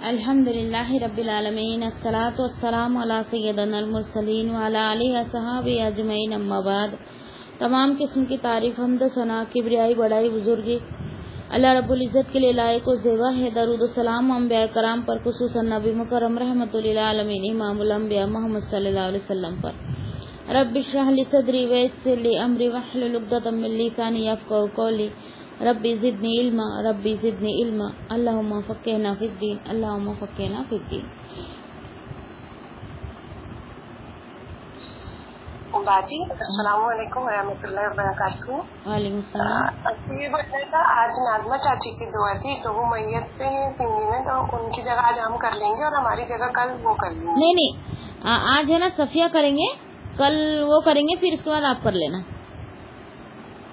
الحمدللہ رب العالمین الصلاۃ والسلام علی سیدنا المرسلین وعلی آلہ وصحبہ اجمعین اما بعد۔ تمام قسم کی تعریف، حمد و ثنا، کبریائی، بڑائی، بزرگی اللہ رب العزت کے لیے لائق و زیبا ہے۔ درود و سلام انبیاء کرام پر، خصوصاً نبی مکرم رحمۃ للعالمین امام الانبیاء محمد صلی اللہ علیہ وسلم پر۔ رب اشرح لی صدری ویسر لی امری واحلل عقدۃ من لسانی یفقہوا قولی۔ ربی زدنی علما، ربی زدنی علما، اللہم فقہنا فی الدین، اللہم فقہنا فی الدین۔ باجی السلام علیکم ورحمۃ اللہ وبرکاتہ۔ وعلیکم السلام۔ یہ بتایا تھا آج ناظمہ چاچی کی دعا تھی، تو وہ میت پہ ہیں سندھی میں، تو ان کی جگہ آج ہم کر لیں گے اور ہماری جگہ کل وہ کر لیں گے۔ نہیں آج ہے نا صفیہ کریں گے، کل وہ کریں گے، پھر اس کے بعد آپ کر لینا۔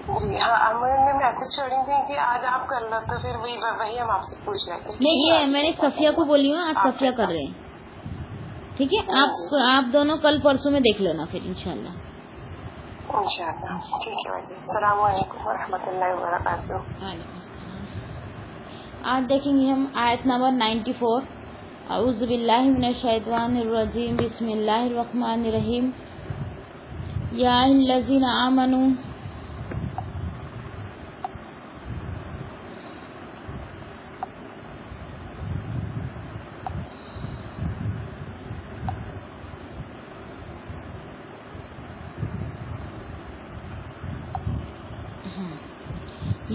جی ہاں، میں نے میسج چھوڑی تھی کہ آج آپ کر لو، تو پھر وہی ہم آپ سے پوچھ رہے تھے۔ نہیں، یہ میں نے صفیہ کو بولی ہوں، آج صفیہ کر رہے ہیں، ٹھیک ہے؟ آپ دونوں کل پرسوں میں دیکھ لینا پھر انشاءاللہ۔ انشاءاللہ ٹھیک ہے باجی۔ السلام علیکم ورحمۃ اللہ وبرکاتہ۔ وعلیکم السلام۔ آج دیکھیں گے ہم آیت نمبر 94۔ اعوذ باللہ من الشیطان الرجیم، بسم اللہ الرحمن الرحیم۔ یا الذین آمنوا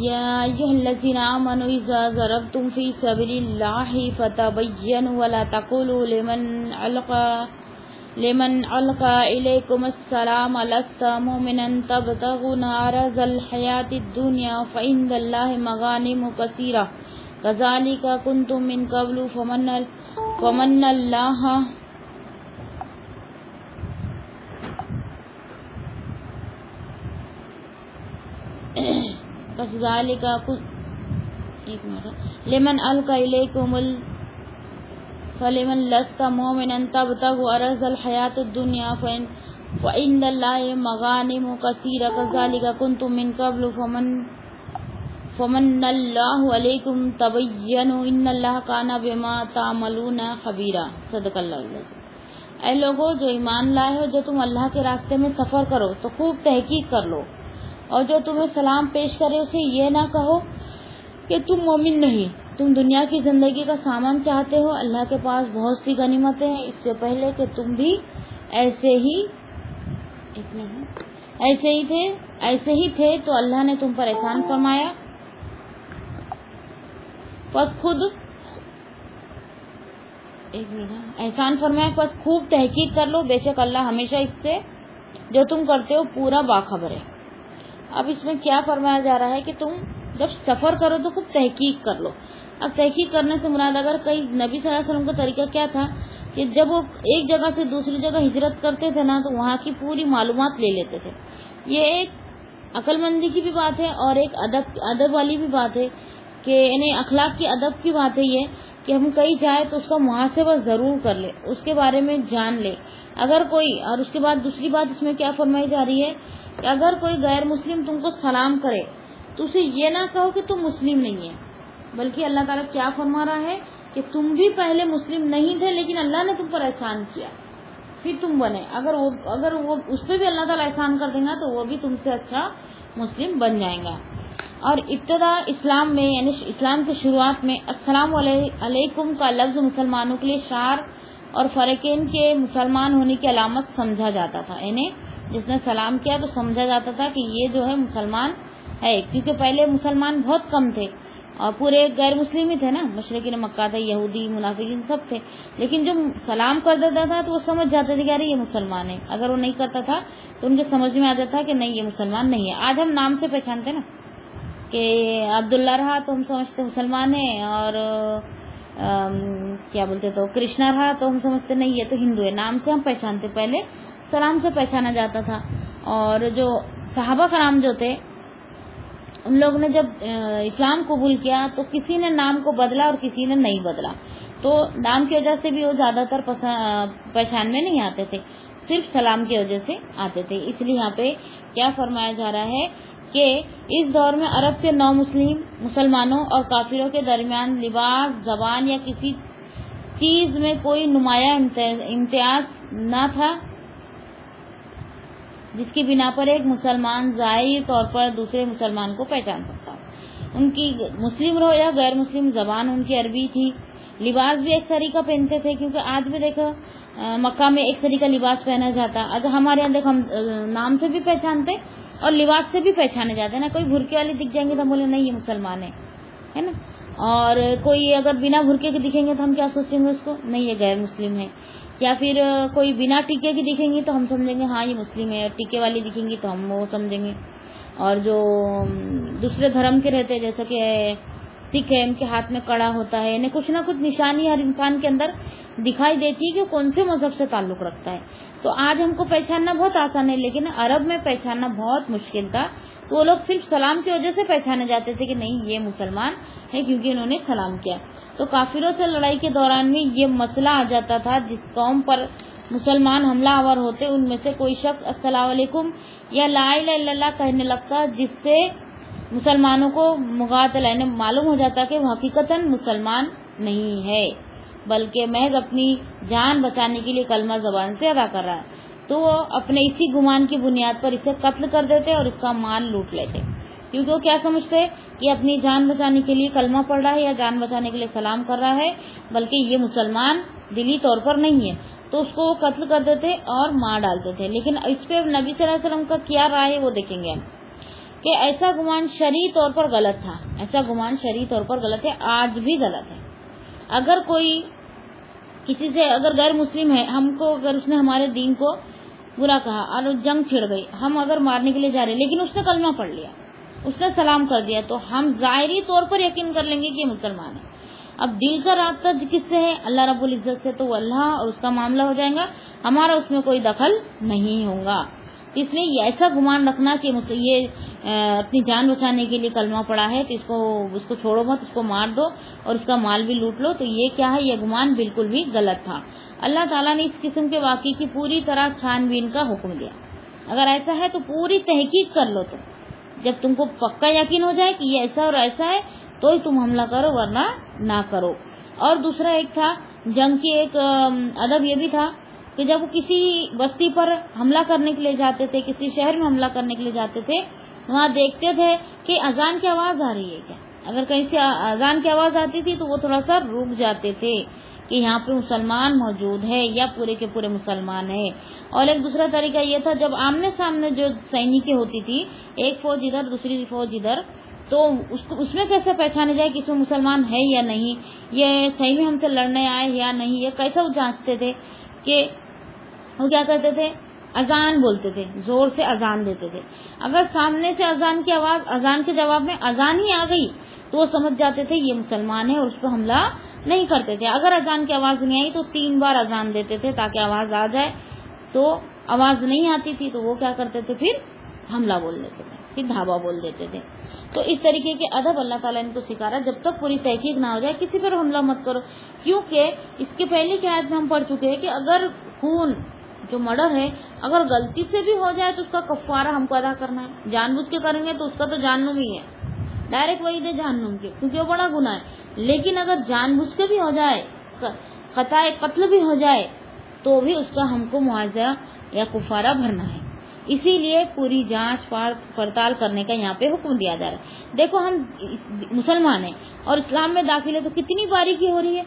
یا ایھا الذین آمنوا اذا ضربتم فی سبیل اللہ فتبینوا ولا تقولوا لمن القى الیکم السلام لست مؤمنا تبتغون عرض الحیاۃ الدنیا فعند اللہ مغانم کثیرہ کذلک کنتم من قبل فمن اللہ لمن القى الیکم فلمن لست مؤمنا تبتغوا عرض الحیاۃ الدنیا فعند اللہ مغانم کثیرہ کذلک کنتم من قبل فمن اللہ علیکم تبینوا ان اللہ کان بما تعملون خبیرا۔ صدق اللہ العظیم۔ اے لوگو جو ایمان لائے ہو، جو تم اللہ کے راستے میں سفر کرو تو خوب تحقیق کر لو، اور جو تمہیں سلام پیش کرے اسے یہ نہ کہو کہ تم مومن نہیں، تم دنیا کی زندگی کا سامان چاہتے ہو، اللہ کے پاس بہت سی غنیمتیں ہیں، اس سے پہلے کہ تم بھی ایسے ہی تھے تو اللہ نے تم پر احسان فرمایا، پس خوب تحقیق کر لو، بے شک اللہ ہمیشہ اس سے جو تم کرتے ہو پورا باخبر ہے۔ اب اس میں کیا فرمایا جا رہا ہے کہ تم جب سفر کرو تو خوب تحقیق کر لو۔ اب تحقیق کرنے سے مراد، اگر کئی نبی صلی اللہ علیہ وسلم کا طریقہ کیا تھا کہ جب وہ ایک جگہ سے دوسری جگہ ہجرت کرتے تھے نا، تو وہاں کی پوری معلومات لے لیتے تھے۔ یہ ایک عقل مندی کی بھی بات ہے اور ایک ادب والی بھی بات ہے، کہ یعنی اخلاق کی ادب کی بات ہے یہ کہ ہم کہیں جائیں تو اس کا محاسبہ ضرور کر لیں، اس کے بارے میں جان لیں۔ اگر کوئی، اور اس کے بعد دوسری بات اس میں کیا فرمائی جا رہی ہے کہ اگر کوئی غیر مسلم تم کو سلام کرے تو اسے یہ نہ کہو کہ تم مسلم نہیں ہے، بلکہ اللہ تعالیٰ کیا فرما رہا ہے کہ تم بھی پہلے مسلم نہیں تھے، لیکن اللہ نے تم پر احسان کیا، پھر تم بنے۔ اگر وہ اس پہ بھی اللہ تعالیٰ احسان کر دیں گا تو وہ بھی تم سے اچھا مسلم بن جائیں گا۔ اور ابتدا اسلام میں، یعنی اسلام کی شروعات میں السلام علیکم کا لفظ مسلمانوں کے لیے شعار اور فرقین کے مسلمان ہونے کی علامت سمجھا جاتا تھا، یعنی جس نے سلام کیا تو سمجھا جاتا تھا کہ یہ جو ہے مسلمان ہے، کیونکہ پہلے مسلمان بہت کم تھے اور پورے غیر مسلم ہی تھے نا، مشرکین مکہ تھے، یہودی، منافقین سب تھے، لیکن جو سلام کر دیتا تھا تو وہ سمجھ جاتے تھے کہ ارے یہ مسلمان ہے۔ اگر وہ نہیں کرتا تھا تو ان کے سمجھ میں آ جاتا تھا کہ نہیں یہ مسلمان نہیں ہے۔ آج ہم نام سے پہچانتے نا، کہ عبداللہ رہا تو ہم سمجھتے مسلمان ہے، اور کیا بولتے تو کرشنا رہا تو ہم سمجھتے نہیں یہ تو ہندو ہے، نام سے ہم پہچانتے، پہلے سلام سے پہچانا جاتا تھا۔ اور جو صحابہ کرام جو تھے ان لوگ نے جب اسلام قبول کیا تو کسی نے نام کو بدلا اور کسی نے نہیں بدلا، تو نام کی وجہ سے بھی وہ زیادہ تر پہچان میں نہیں آتے تھے، صرف سلام کی وجہ سے آتے تھے۔ اس لیے یہاں پہ کیا فرمایا جا رہا ہے کہ اس دور میں عرب کے نو مسلمانوں اور کافروں کے درمیان لباس، زبان یا کسی چیز میں کوئی نمایاں امتیاز نہ تھا جس کی بنا پر ایک مسلمان ظاہری طور پر دوسرے مسلمان کو پہچان سکتا. ان کی مسلم رہو یا غیر مسلم زبان ان کی عربی تھی. لباس بھی ایک طریقہ پہنتے تھے، کیونکہ آج بھی دیکھو مکہ میں ایک طریقہ لباس پہنا جاتا. اگر ہمارے یہاں دیکھو ہم نام سے بھی پہچانتے اور لباس سے بھی پہچانے جاتے ہیں نا. کوئی بھرکے والی دکھ جائیں گے تو ہم بولے نہیں یہ مسلمان ہے نا. اور کوئی اگر بنا بھرکے کے دکھیں گے تو ہم کیا سوچیں گے اس کو، نہیں یہ غیر مسلم ہے. یا پھر کوئی بنا ٹیکے کی دکھیں گی تو ہم سمجھیں گے ہاں یہ مسلم ہے. اور ٹیکے والی دکھیں گی تو ہم وہ سمجھیں گے. اور جو دوسرے دھرم کے رہتے جیسا کہ سکھ ہے، ان کے ہاتھ میں کڑا ہوتا ہے، یعنی کچھ نہ کچھ نشانی ہر انسان کے اندر دکھائی دیتی ہے کہ کون سے مذہب سے تعلق رکھتا ہے. تو آج ہم کو پہچاننا بہت آسان ہے، لیکن عرب میں پہچاننا بہت مشکل تھا. تو وہ لوگ صرف سلام کی وجہ سے پہچانے جاتے تھے کہ نہیں یہ مسلمان ہے کیونکہ انہوں نے سلام کیا. تو کافروں سے لڑائی کے دوران بھی یہ مسئلہ آ جاتا تھا. جس قوم پر مسلمان حملہ آور ہوتے ان میں سے کوئی شخص السلام علیکم یا لا الہ الا اللہ کہنے لگتا، جس سے مسلمانوں کو مغالطہ معلوم ہو جاتا کہ وہ حقیقتاً مسلمان نہیں ہے بلکہ محض اپنی جان بچانے کے لیے کلمہ زبان سے ادا کر رہا ہے. تو وہ اپنے اسی گمان کی بنیاد پر اسے قتل کر دیتے اور اس کا مال لوٹ لیتے، کیونکہ وہ کیا سمجھتے کہ اپنی جان بچانے کے لیے کلمہ پڑھ رہا ہے یا جان بچانے کے لیے سلام کر رہا ہے، بلکہ یہ مسلمان دلی طور پر نہیں ہے. تو اس کو قتل کر دیتے اور مار ڈالتے تھے. لیکن اس پہ نبی صلی اللہ علیہ وسلم کا کیا رائے ہے وہ دیکھیں گے ہم، کہ ایسا گمان شرعی طور پر غلط تھا. ایسا گمان شرعی طور پر غلط ہے، آج بھی غلط ہے. اگر کوئی کسی سے اگر غیر مسلم ہے، ہم کو اگر اس نے ہمارے دین کو برا کہا اور جنگ چھڑ گئی، ہم اگر مارنے کے لیے جا رہے لیکن اس نے کلمہ پڑھ لیا، اس نے سلام کر دیا، تو ہم ظاہری طور پر یقین کر لیں گے کہ یہ مسلمان ہے. اب دل کا رابطہ کس سے ہے؟ اللہ رب العزت سے. تو وہ اللہ اور اس کا معاملہ ہو جائے گا، ہمارا اس میں کوئی دخل نہیں ہوگا. اس لیے ایسا گمان رکھنا کہ یہ اپنی جان بچانے کے لیے کلمہ پڑا ہے تو اس کو چھوڑو مت، اس کو مار دو اور اس کا مال بھی لوٹ لو، تو یہ کیا ہے؟ یہ گمان بالکل بھی غلط تھا. اللہ تعالیٰ نے اس قسم کے واقعے کی پوری طرح چھان بین کا حکم دیا. اگر ایسا ہے تو پوری تحقیق کر لو. تو جب تم کو پکا یقین ہو جائے کہ یہ ایسا اور ایسا ہے تو ہی تم حملہ کرو، ورنہ نہ کرو. اور دوسرا ایک تھا جنگ کی ایک ادب یہ بھی تھا کہ جب وہ کسی بستی پر حملہ کرنے کے لیے جاتے تھے، کسی شہر میں حملہ کرنے کے لیے جاتے تھے، وہاں دیکھتے تھے کہ اذان کی آواز آ رہی ہے کیا. اگر کہیں سے اذان کی آواز آتی تھی تو وہ تھوڑا سا رک جاتے تھے کہ یہاں پہ مسلمان موجود ہے یا پورے کے پورے مسلمان ہے. اور ایک دوسرا طریقہ یہ تھا جب آمنے سامنے جو سینیکیں ہوتی تھی، ایک فوج ادھر دوسری فوج ادھر، تو اس میں کیسے پہچانے جائے کہ اس میں مسلمان ہے یا نہیں، یہ صحیح میں ہم سے لڑنے آئے یا نہیں، یہ کیسے وہ جانچتے تھے؟ کہ وہ کیا کرتے تھے؟ اذان بولتے تھے، زور سے اذان دیتے تھے. اگر سامنے سے اذان کی آواز، اذان کے جواب میں اذان ہی آ گئی تو وہ سمجھ جاتے تھے یہ مسلمان ہے اور اس پہ حملہ نہیں کرتے تھے. اگر اذان کی آواز نہیں آئی تو 3 بار اذان دیتے تھے تاکہ آواز آ جائے. تو آواز نہیں آتی تھی تو وہ کیا کرتے تھے؟ پھر حملہ بول دیتے تھے، پھر دھاوا بول دیتے تھے. تو اس طریقے کے ادب اللہ تعالیٰ نے ان کو سکھا رہا ہے. جب تک پوری تحقیق نہ ہو جائے کسی پر حملہ مت کرو، کیونکہ اس کے پہلے کی آیت میں ہم پڑھ چکے ہیں کہ اگر خون جو مرڈر ہے اگر غلطی سے بھی ہو جائے تو اس کا کفارہ ہم کو ادا کرنا ہے. جان بوجھ کے کریں گے تو اس کا تو جہنم ہی ہے، ڈائریکٹ وہی دے جہنم کے، کیونکہ وہ بڑا گناہ ہے. لیکن اگر جان بوجھ کے بھی ہو جائے، خطائے قتل بھی ہو جائے، تو بھی اس کا ہم کو معاوضہ یا کفارہ بھرنا ہے. اسی لیے پوری جانچ پڑتال کرنے کا یہاں پہ حکم دیا جا رہا ہے. دیکھو ہم مسلمان ہیں اور اسلام میں داخل ہے تو کتنی باریکی ہو رہی ہے.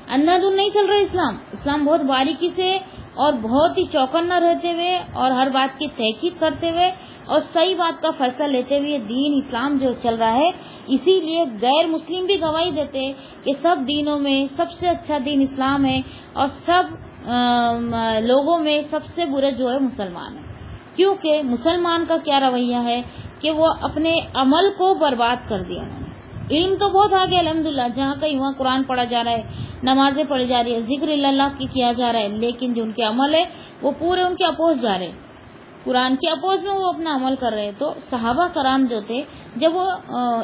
اندھا دھند نہیں چل رہا اسلام بہت باریکی سے اور بہت ہی چوکنا رہتے ہوئے اور ہر بات کی تحقیق کرتے ہوئے اور صحیح بات کا فیصلہ لیتے ہوئے دین اسلام جو چل رہا ہے. اسی لیے غیر مسلم بھی گواہی دیتے کہ سب دینوں میں سب سے اچھا دین اسلام ہے اور سب لوگوں میں سب سے برے جو ہے مسلمان ہے. کیونکہ مسلمان کا کیا رویہ ہے کہ وہ اپنے عمل کو برباد کر دیا. علم تو بہت آگے الحمدللہ، جہاں کہیں وہاں قرآن پڑھا جا رہا ہے، نمازیں پڑھی جا رہی ہے، ذکر اللہ کی کیا جا رہا ہے، لیکن جو ان کے عمل ہے وہ پورے ان کے اپوز جا رہے ہیں. قرآن کے اپوز میں وہ اپنا عمل کر رہے. تو صحابہ کرام جو تھے جب وہ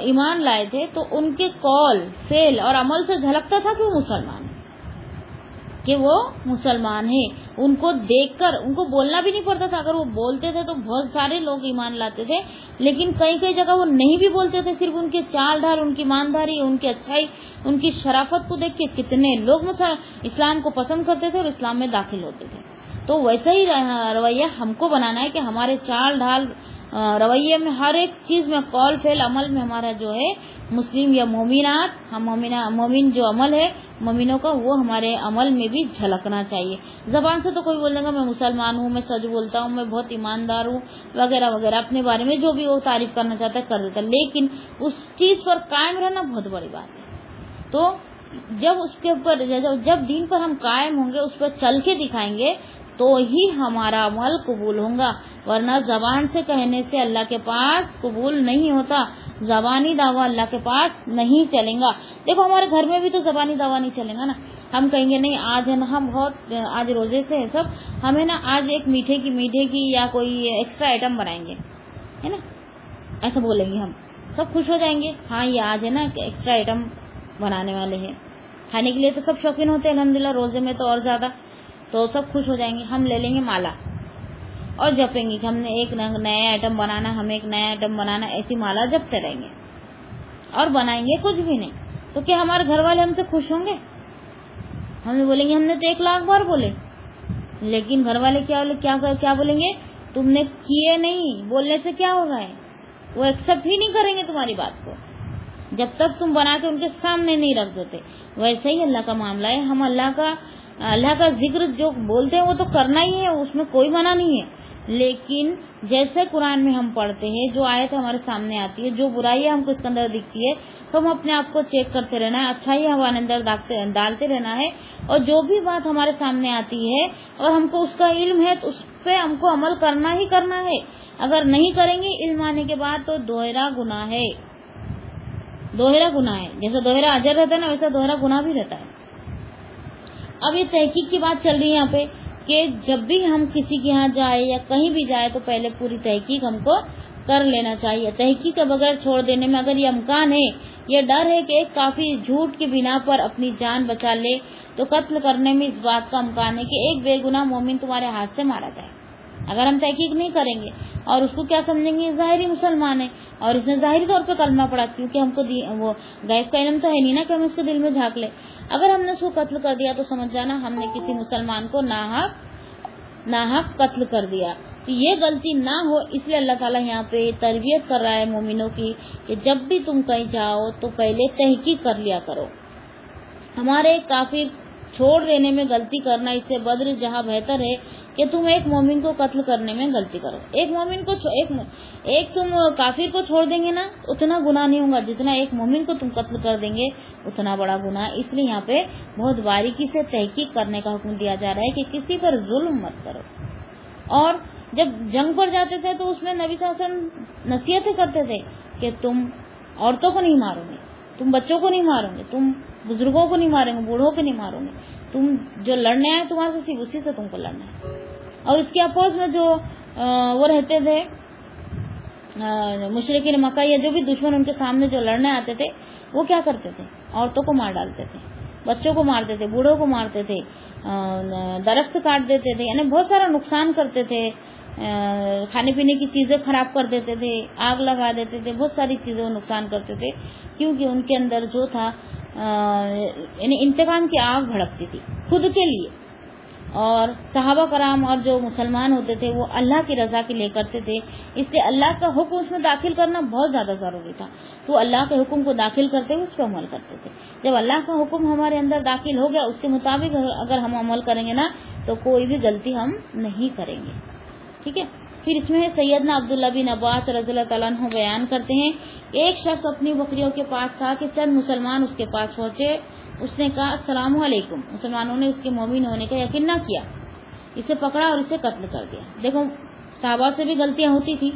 ایمان لائے تھے تو ان کے قول، فعل اور عمل سے جھلکتا تھا کہ وہ مسلمان ہیں. کہ وہ مسلمان ہیں. ان کو دیکھ کر ان کو بولنا بھی نہیں پڑتا تھا. اگر وہ بولتے تھے تو بہت سارے لوگ ایمان لاتے تھے, لیکن کئی کئی جگہ وہ نہیں بھی بولتے تھے. صرف ان کے چال ڈھال, ان کی ایمانداری, ان کی اچھائی, ان کی شرافت کو دیکھ کے کتنے لوگ اسلام کو پسند کرتے تھے اور اسلام میں داخل ہوتے تھے. تو ویسا ہی رویہ ہم کو بنانا ہے کہ ہمارے چال ڈھال رویے میں, ہر ایک چیز میں, قول فعل عمل میں ہمارا جو ہے مسلم یا مومنات, ہم مومن جو عمل ہے مومنوں کا, وہ ہمارے عمل میں بھی جھلکنا چاہیے. زبان سے تو کوئی بول دے گا میں مسلمان ہوں, میں سچ بولتا ہوں, میں بہت ایماندار ہوں وغیرہ وغیرہ, اپنے بارے میں جو بھی وہ تعریف کرنا چاہتا ہے کر دیتا ہے, لیکن اس چیز پر قائم رہنا بہت بڑی بات ہے. تو جب اس کے اوپر جب دین پر ہم قائم ہوں گے, اس پر چل کے دکھائیں گے تو ہی ہمارا عمل قبول ہوگا, ورنہ زبان سے کہنے سے اللہ کے پاس قبول نہیں ہوتا. زبانی دعویٰ اللہ کے پاس نہیں چلیں گا. دیکھو ہمارے گھر میں بھی تو زبانی دعویٰ نہیں چلیں گا نا. ہم کہیں گے نہیں آج ہے نا ہم بہت آج روزے سے سب ہمیں نا آج ایک میٹھے کی یا کوئی ایکسٹرا آئٹم بنائیں گے, ہے نا, ایسا بولیں گے ہم, سب خوش ہو جائیں گے. ہاں یہ آج ہے نا ایکسٹرا آئٹم بنانے والے ہیں, کھانے کے لیے تو سب شوقین ہوتے ہیں الحمدللہ, روزے میں تو اور زیادہ, تو سب خوش ہو جائیں گے. ہم لے لیں گے مالا اور جپیں گے کہ ہم نے ایک نیا آئٹم بنانا, ہمیں ایک نیا آئٹم بنانا, ایسی مالا جپتے رہیں گے اور بنائیں گے کچھ بھی نہیں. تو کیا ہمارے گھر والے ہم سے خوش ہوں گے؟ ہم نے بولیں گے ہم نے تو 1 لاکھ بار بولے, لیکن گھر والے کیا بولیں گے, تم نے کیے نہیں, بولنے سے کیا ہو رہا ہے, وہ ایکسپٹ ہی نہیں کریں گے تمہاری بات کو جب تک تم بنا کے ان کے سامنے نہیں رکھ دیتے. ویسے ہی اللہ کا معاملہ ہے, ہم اللہ کا ذکر جو بولتے ہیں وہ تو کرنا ہی ہے, اس میں کوئی منع نہیں ہے, لیکن جیسے قرآن میں ہم پڑھتے ہیں, جو آیت ہمارے سامنے آتی ہے, جو برائیاں ہم کو اس کے اندر دکھتی ہے, تو ہم اپنے آپ کو چیک کرتے رہنا ہے, اچھائی ہمارے اندر ڈالتے رہنا ہے, اور جو بھی بات ہمارے سامنے آتی ہے اور ہم کو اس کا علم ہے تو اس پہ ہم کو عمل کرنا ہی کرنا ہے. اگر نہیں کریں گے علم آنے کے بعد تو دوہرا گناہ ہے. جیسے دوہرا اجر رہتا ہے نا, ویسا دوہرا گناہ بھی رہتا ہے. اب یہ تحقیق کی بات چل رہی ہے یہاں پہ کہ جب بھی ہم کسی کے یہاں جائے یا کہیں بھی جائے تو پہلے پوری تحقیق ہم کو کر لینا چاہیے. تحقیق کے بغیر چھوڑ دینے میں اگر یہ امکان ہے, یہ ڈر ہے کہ ایک کافی جھوٹ کی بنا پر اپنی جان بچا لے, تو قتل کرنے میں اس بات کا امکان ہے کہ ایک بے گناہ مومن تمہارے ہاتھ سے مارا جائے. اگر ہم تحقیق نہیں کریں گے اور اس کو کیا سمجھیں گے, ظاہری مسلمان ہے اور اس نے ظاہری طور پہ کلمہ پڑھا, کیونکہ ہم کو وہ غیب کا علم تو ہے نہیں نا کہ ہم اس کے دل میں جھانک لیں. اگر ہم نے اس کو قتل کر دیا تو سمجھ جانا ہم نے کسی مسلمان کو ناحق قتل کر دیا. یہ غلطی نہ ہو, اس لیے اللہ تعالیٰ یہاں پہ تربیت کر رہا ہے مومنوں کی کہ جب بھی تم کہیں جاؤ تو پہلے تحقیق کر لیا کرو. ہمارے کافر چھوڑ دینے میں غلطی کرنا اس سے بدر جہاں بہتر ہے کہ تم ایک مومن کو قتل کرنے میں غلطی کرو. ایک تم کافر کو چھوڑ دیں گے نا اتنا گناہ نہیں ہوگا جتنا ایک مومن کو تم قتل کر دیں گے اتنا بڑا گناہ. اس لیے یہاں پہ بہت باریکی سے تحقیق کرنے کا حکم دیا جا رہا ہے کہ کسی پر ظلم مت کرو. اور جب جنگ پر جاتے تھے تو اس میں نبی صلی اللہ علیہ وسلم نصیحتیں کرتے تھے کہ تم عورتوں کو نہیں مارو گے, تم بچوں کو نہیں مارو گے, تم بزرگوں کو نہیں ماریں گے, بوڑھوں کو نہیں مارو گے, تم جو لڑنے آئے تمہارے سے صرف اسی سے تم کو لڑنا ہے. اور اس کے اپوز میں جو وہ رہتے تھے مشرکین مکہ یا جو بھی دشمن ان کے سامنے جو لڑنے آتے تھے, وہ کیا کرتے تھے, عورتوں کو مار ڈالتے تھے, بچوں کو مارتے تھے, بوڑھوں کو مارتے تھے, درخت کاٹ دیتے تھے, یعنی بہت سارا نقصان کرتے تھے, کھانے پینے کی چیزیں خراب کر دیتے تھے, آگ لگا دیتے تھے, بہت ساری چیزیں وہ نقصان کرتے تھے, کیونکہ ان کے اندر جو تھا یعنی انتقام کی آگ بھڑکتی تھی خود کے لیے. اور صحابہ کرام اور جو مسلمان ہوتے تھے وہ اللہ کی رضا کے لیے کرتے تھے, اس لیے اللہ کا حکم اس میں داخل کرنا بہت زیادہ ضروری تھا. تو اللہ کے حکم کو داخل کرتے ہوئے اس پہ عمل کرتے تھے. جب اللہ کا حکم ہمارے اندر داخل ہو گیا, اس کے مطابق اگر ہم عمل کریں گے نا تو کوئی بھی غلطی ہم نہیں کریں گے. ٹھیک ہے. پھر اس میں سیدنا عبداللہ بن عباس رضی اللہ تعالیٰ عنہ بیان کرتے ہیں, ایک شخص اپنی بکریوں کے پاس تھا کہ چند مسلمان اس کے پاس پہنچے. اس نے کہا السلام علیکم. مسلمانوں نے اس کے مومن ہونے کا یقین نہ کیا, اسے پکڑا اور اسے قتل کر دیا. دیکھو صحابہ سے بھی غلطیاں ہوتی تھی,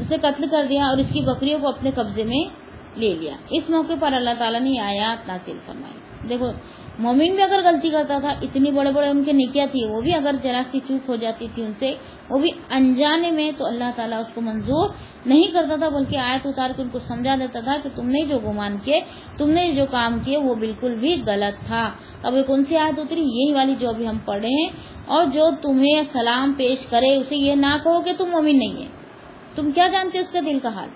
اسے قتل کر دیا اور اس کی بکریوں کو اپنے قبضے میں لے لیا. اس موقع پر اللہ تعالیٰ نے آیات نازل فرمائی. دیکھو مومن بھی اگر غلطی کرتا تھا, اتنی بڑے بڑے ان کے نیکیاں تھی, وہ بھی اگر ذرا سی چوک ہو جاتی تھی ان سے وہ بھی انجانے میں، تو اللہ تعالیٰ اس کو منظور نہیں کرتا تھا، بلکہ آیت اتار کے ان کو سمجھا دیتا تھا کہ تم نے جو گمان کیے، تم نے جو کام کیے وہ بالکل بھی غلط تھا۔ اب یہ کون سی آیت اتری؟ یہی والی جو ابھی ہم پڑھے ہیں، اور جو تمہیں سلام پیش کرے اسے یہ نہ کہو کہ تم مومن نہیں ہے۔ تم کیا جانتے اس کے دل کا حال؟